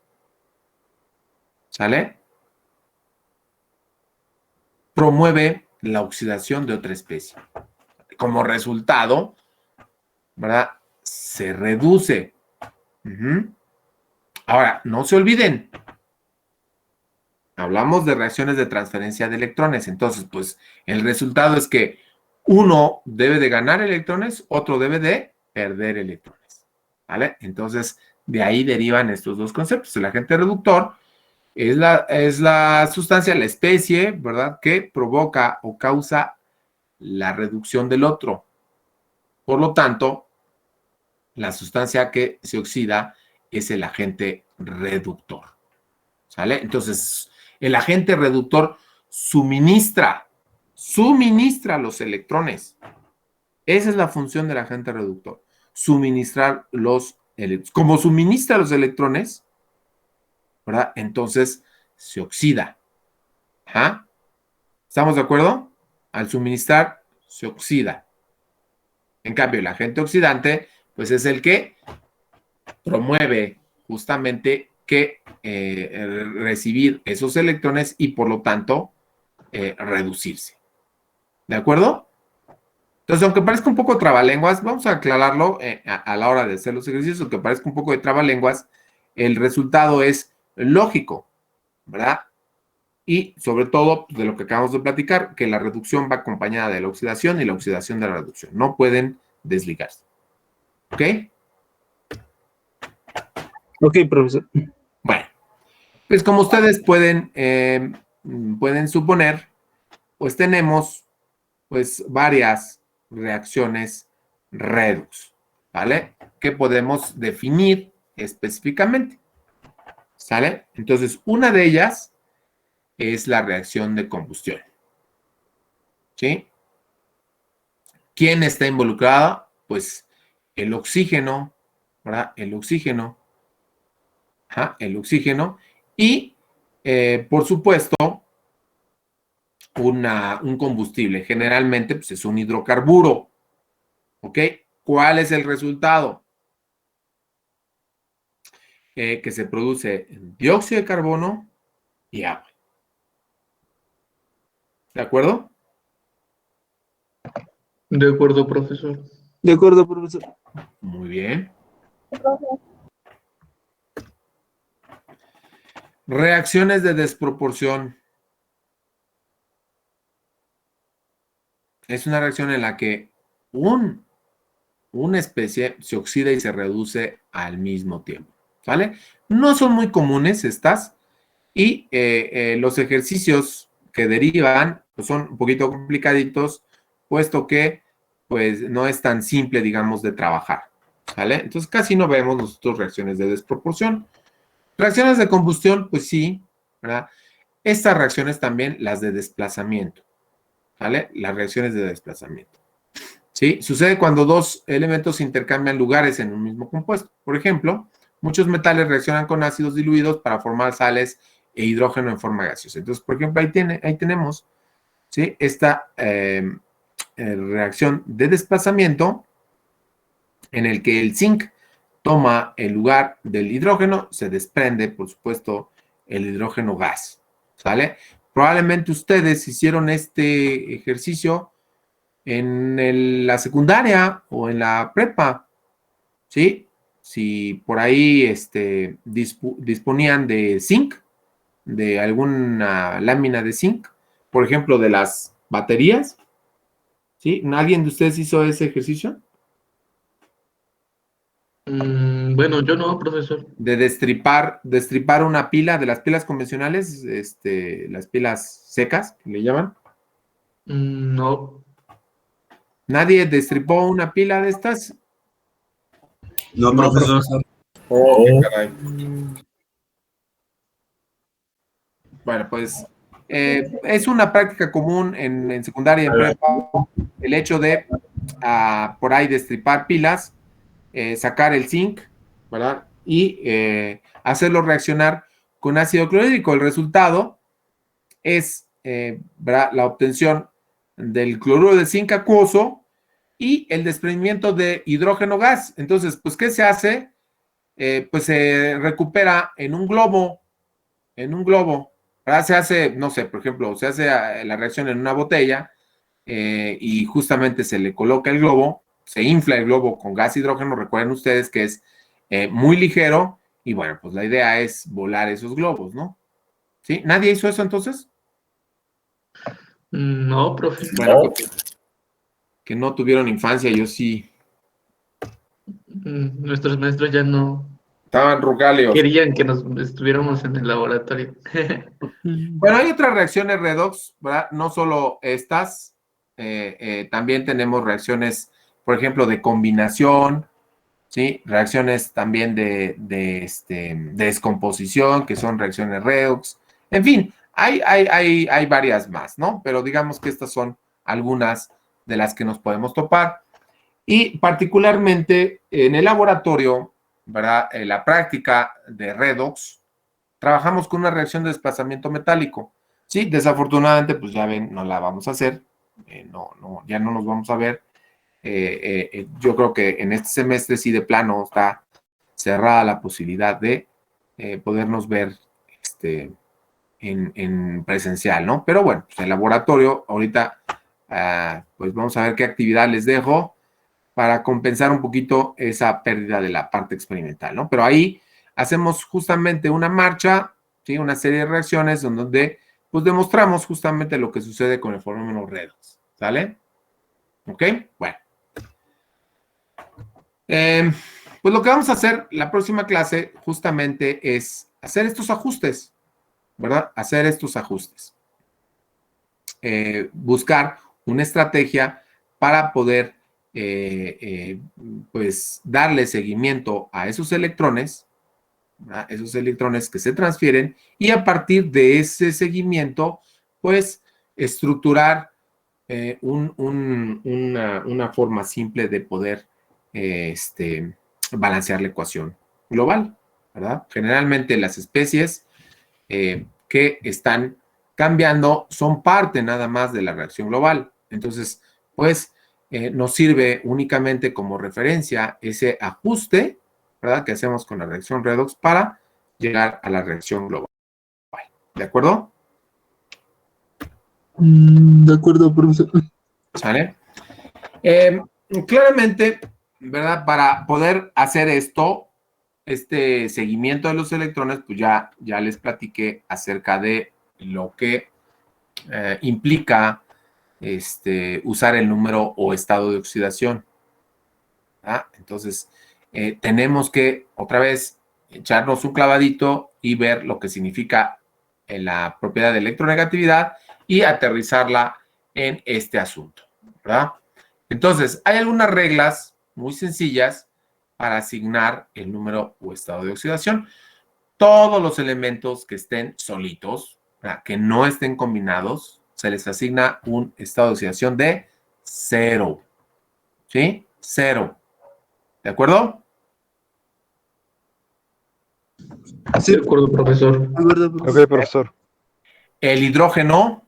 A: ¿Sale? Promueve la oxidación de otra especie. como resultado, ¿verdad? Se reduce. Ahora, no se olviden, hablamos de reacciones de transferencia de electrones. Entonces, pues, el resultado es que uno debe de ganar electrones, otro debe de perder electrones, ¿vale? Entonces, de ahí derivan estos dos conceptos. El agente reductor es la sustancia, la especie, ¿verdad?, que provoca o causa la reducción del otro. Por lo tanto, la sustancia que se oxida es el agente reductor, ¿sale? Entonces, el agente reductor suministra los electrones. Esa es la función del agente reductor, suministrar los electrones. Como suministra los electrones, ¿verdad? Entonces se oxida. ¿Ah? ¿Estamos de acuerdo? Al suministrar, se oxida. En cambio, el agente oxidante, pues es el que promueve justamente que recibir esos electrones y por lo tanto reducirse. ¿De acuerdo? Entonces, aunque parezca un poco trabalenguas, vamos a aclararlo a la hora de hacer los ejercicios, aunque parezca un poco de trabalenguas, el resultado es lógico, ¿verdad? Y sobre todo, de lo que acabamos de platicar, que la reducción va acompañada de la oxidación y la oxidación de la reducción. No pueden desligarse. ¿Ok?
B: Ok, profesor.
A: Bueno, pues como ustedes pueden suponer, pues tenemos pues varias reacciones redox, ¿vale? Que podemos definir específicamente, ¿sale? Entonces, una de ellas es la reacción de combustión, ¿sí? ¿Quién está involucrado? Pues el oxígeno, ¿verdad? El oxígeno. El oxígeno y, por supuesto, un combustible. Generalmente, pues es un hidrocarburo. ¿Ok? ¿Cuál es el resultado? Que se produce dióxido de carbono y agua. ¿De acuerdo?
H: De acuerdo, profesor.
B: De acuerdo, profesor.
A: Muy bien. Reacciones de desproporción. Es una reacción en la que una especie se oxida y se reduce al mismo tiempo, ¿vale? No son muy comunes estas y los ejercicios que derivan pues son un poquito complicaditos, puesto que pues no es tan simple, digamos, de trabajar, ¿vale? Entonces casi no vemos nosotros reacciones de desproporción. Reacciones de combustión, pues sí, ¿verdad? Estas reacciones también, las de desplazamiento, ¿vale? Las reacciones de desplazamiento. ¿Sí? Sucede cuando dos elementos intercambian lugares en un mismo compuesto. Por ejemplo, muchos metales reaccionan con ácidos diluidos para formar sales e hidrógeno en forma gaseosa. Entonces, por ejemplo, ahí tenemos, ¿sí?, esta reacción de desplazamiento en el que el zinc toma el lugar del hidrógeno, se desprende, por supuesto, el hidrógeno gas, ¿sale? Probablemente ustedes hicieron este ejercicio en la secundaria o en la prepa, ¿sí? Si por ahí disponían de zinc, de alguna lámina de zinc, por ejemplo, de las baterías, ¿sí? ¿Alguien de ustedes hizo ese ejercicio?
H: Bueno, yo no, profesor.
A: De destripar una pila, de las pilas convencionales, las pilas secas, que le llaman.
H: No.
A: ¿Nadie destripó una pila de estas?
J: No,
H: No,
J: profesor.
A: Oh, qué caray. Bueno, pues es una práctica común en secundaria y en prepa el hecho de por ahí destripar pilas, sacar el zinc, ¿verdad? Y hacerlo reaccionar con ácido clorhídrico. El resultado es ¿verdad?, la obtención del cloruro de zinc acuoso y el desprendimiento de hidrógeno gas. Entonces, pues, ¿qué se hace? Pues se recupera en un globo, ¿verdad? Se hace, no sé, por ejemplo, se hace la reacción en una botella, y justamente se le coloca el globo, se infla el globo con gas hidrógeno, recuerden ustedes que es muy ligero, y bueno, pues la idea es volar esos globos, ¿no? ¿Sí? ¿Nadie hizo eso entonces?
H: No, profe.
A: Bueno, que no tuvieron infancia, yo sí.
H: Nuestros maestros ya no
A: Estaban rugáleos.
H: querían que nos estuviéramos en el laboratorio.
A: Bueno, hay otras reacciones redox, ¿verdad? No solo estas, también tenemos reacciones, por ejemplo, de combinación, ¿sí? Reacciones también de descomposición, que son reacciones redox. En fin, hay varias más, ¿no? Pero digamos que estas son algunas de las que nos podemos topar. Y particularmente en el laboratorio, ¿verdad? En la práctica de redox, trabajamos con una reacción de desplazamiento metálico. Sí, desafortunadamente, pues ya ven, no la vamos a hacer. Ya no nos vamos a ver. Yo creo que en este semestre sí de plano está cerrada la posibilidad de podernos ver en presencial, ¿no? Pero bueno, pues el laboratorio, ahorita, pues vamos a ver qué actividad les dejo para compensar un poquito esa pérdida de la parte experimental, ¿no? Pero ahí hacemos justamente una marcha, ¿sí? Una serie de reacciones donde pues demostramos justamente lo que sucede con el fenómeno redox, ¿sale? ¿Ok? Bueno. Pues lo que vamos a hacer la próxima clase justamente es hacer estos ajustes, ¿verdad? Hacer estos ajustes. Buscar una estrategia para poder pues darle seguimiento a esos electrones, ¿verdad? Esos electrones que se transfieren, y a partir de ese seguimiento, pues estructurar una forma simple de poder balancear la ecuación global, ¿verdad? Generalmente las especies que están cambiando son parte nada más de la reacción global. Entonces, pues, nos sirve únicamente como referencia ese ajuste, ¿verdad?, que hacemos con la reacción redox para llegar a la reacción global. ¿De acuerdo?
B: De acuerdo, profesor.
A: ¿Sale? Claramente, ¿verdad? Para poder hacer esto, este seguimiento de los electrones, pues ya les platiqué acerca de lo que implica usar el número o estado de oxidación. ¿Ah? Entonces, tenemos que, otra vez, echarnos un clavadito y ver lo que significa la propiedad de electronegatividad y aterrizarla en este asunto, ¿verdad? Entonces, hay algunas reglas muy sencillas para asignar el número o estado de oxidación. Todos los elementos que estén solitos, ¿verdad?, que no estén combinados, se les asigna un estado de oxidación de 0. ¿Sí? 0. ¿De acuerdo?
H: De acuerdo, profesor.
F: Ok, profesor.
A: El hidrógeno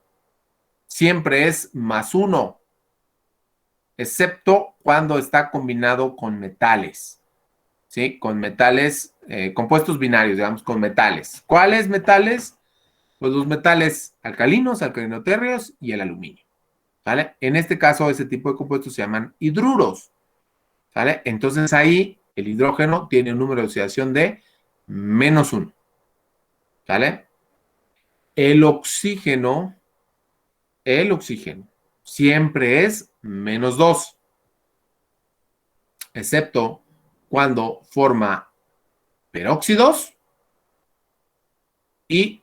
A: siempre es +1, excepto cuando está combinado con metales. ¿Sí? Con metales, compuestos binarios, digamos, con metales. ¿Cuáles metales? Pues los metales alcalinos, alcalinotérreos y el aluminio. ¿Vale? En este caso, ese tipo de compuestos se llaman hidruros. ¿Vale? Entonces ahí el hidrógeno tiene un número de oxidación de -1. ¿Vale? El oxígeno siempre es -2, excepto cuando forma peróxidos y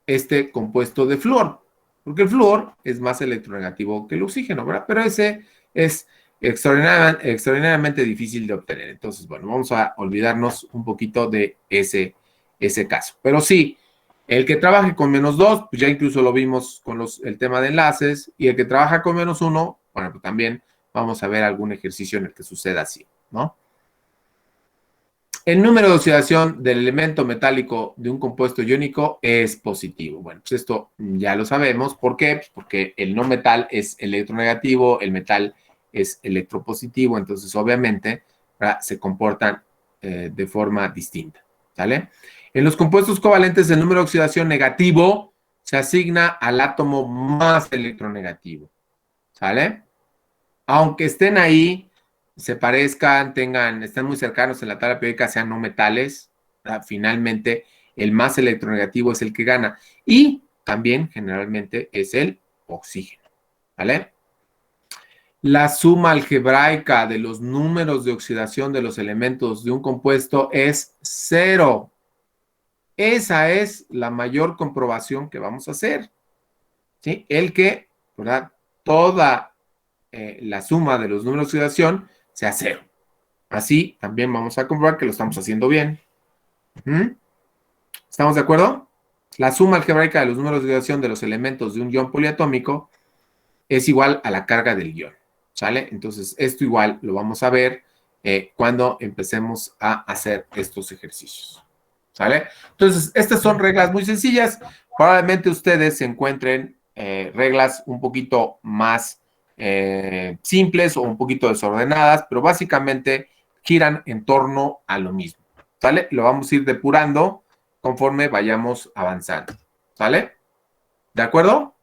A: este compuesto de flúor, porque el flúor es más electronegativo que el oxígeno, ¿verdad? Pero ese es extraordinariamente difícil de obtener. Entonces, bueno, vamos a olvidarnos un poquito de ese caso. Pero sí, el que trabaje con -2, pues ya incluso lo vimos con el tema de enlaces, y el que trabaja con -1, bueno, pues también vamos a ver algún ejercicio en el que suceda así, ¿no? El número de oxidación del elemento metálico de un compuesto iónico es positivo. Bueno, pues esto ya lo sabemos. ¿Por qué? Pues porque el no metal es electronegativo, el metal es electropositivo, entonces obviamente, ¿verdad?, se comportan de forma distinta, ¿sale? En los compuestos covalentes, el número de oxidación negativo se asigna al átomo más electronegativo, ¿Sale? Aunque estén ahí, se parezcan, estén muy cercanos en la tabla periódica, sean no metales, ¿verdad? Finalmente el más electronegativo es el que gana. Y también generalmente es el oxígeno. ¿Vale? La suma algebraica de los números de oxidación de los elementos de un compuesto es 0. Esa es la mayor comprobación que vamos a hacer. ¿Sí? El que, ¿verdad? Toda la suma de los números de oxidación sea 0. Así también vamos a comprobar que lo estamos haciendo bien. ¿Estamos de acuerdo? La suma algebraica de los números de oxidación de los elementos de un ion poliatómico es igual a la carga del ion. ¿Sale? Entonces, esto igual lo vamos a ver cuando empecemos a hacer estos ejercicios. ¿Sale? Entonces, estas son reglas muy sencillas. Probablemente ustedes se encuentren reglas un poquito más simples o un poquito desordenadas, pero básicamente giran en torno a lo mismo. ¿Sale? Lo vamos a ir depurando conforme vayamos avanzando. ¿Sale? ¿De acuerdo?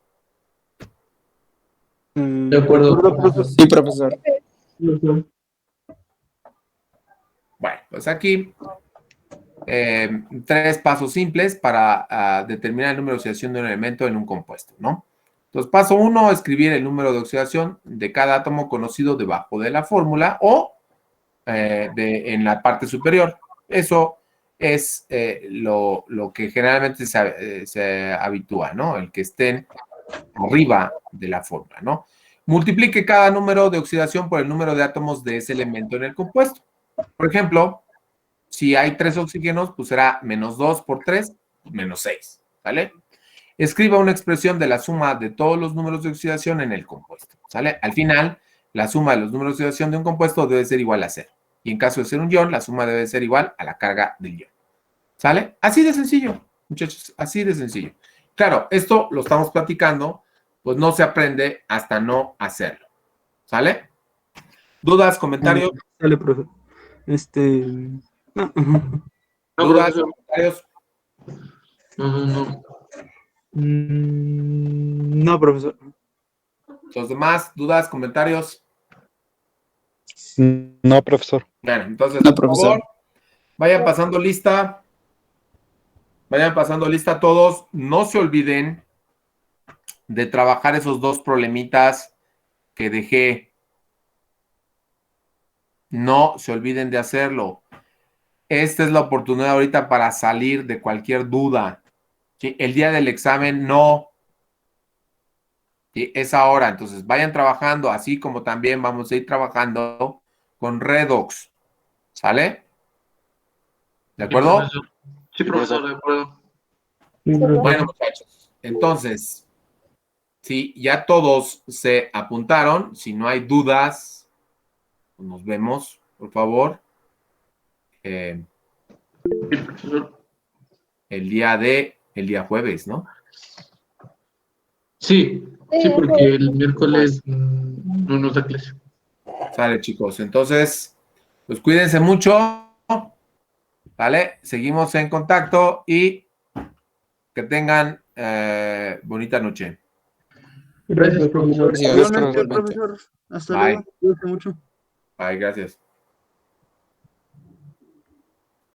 E: De acuerdo. Sí, profesor.
A: Bueno, pues aquí 3 pasos simples para determinar el número de oxidación de un elemento en un compuesto, ¿no? Entonces, paso 1, escribir el número de oxidación de cada átomo conocido debajo de la fórmula o en la parte superior. Eso es lo que generalmente se habitúa, ¿no? El que estén arriba de la fórmula, ¿no? Multiplique cada número de oxidación por el número de átomos de ese elemento en el compuesto. Por ejemplo, si hay 3 oxígenos, pues será -2 por 3, -6, ¿sale? Escriba una expresión de la suma de todos los números de oxidación en el compuesto, ¿sale? Al final, la suma de los números de oxidación de un compuesto debe ser igual a 0. Y en caso de ser un ion, la suma debe ser igual a la carga del ion, ¿sale? Así de sencillo, muchachos, así de sencillo. Claro, esto lo estamos platicando, pues no se aprende hasta no hacerlo, ¿sale? ¿Dudas, comentarios?
B: Dale, profesor. No.
A: ¿Dudas, comentarios?
H: No.
B: No, profesor.
A: ¿Los demás? ¿Dudas, comentarios?
F: No, profesor.
A: Bueno, entonces,
E: No,
A: por
E: profesor.
A: favor, vayan pasando lista. Vayan pasando lista todos. No se olviden de trabajar esos 2 problemitas que dejé. No se olviden de hacerlo. Esta es la oportunidad ahorita para salir de cualquier duda. ¿Sí? El día del examen no. ¿Sí? Es ahora. Entonces, vayan trabajando, así como también vamos a ir trabajando con redox. ¿Sale? ¿De acuerdo?
H: Sí, profesor, de acuerdo.
A: Bueno, muchachos, entonces, si ya todos se apuntaron, si no hay dudas, nos vemos, por favor,
H: Sí, profesor.
A: el día jueves, ¿no?
H: Sí, porque el miércoles no nos da clase.
A: Sale, chicos. Entonces, pues cuídense mucho, ¿vale? Seguimos en contacto y que tengan bonita noche.
H: Gracias, profesor.
F: Gracias,
B: Igualmente,
F: profesor.
B: profesor. Hasta
A: Bye.
B: luego. Cuídate mucho.
A: Bye, gracias.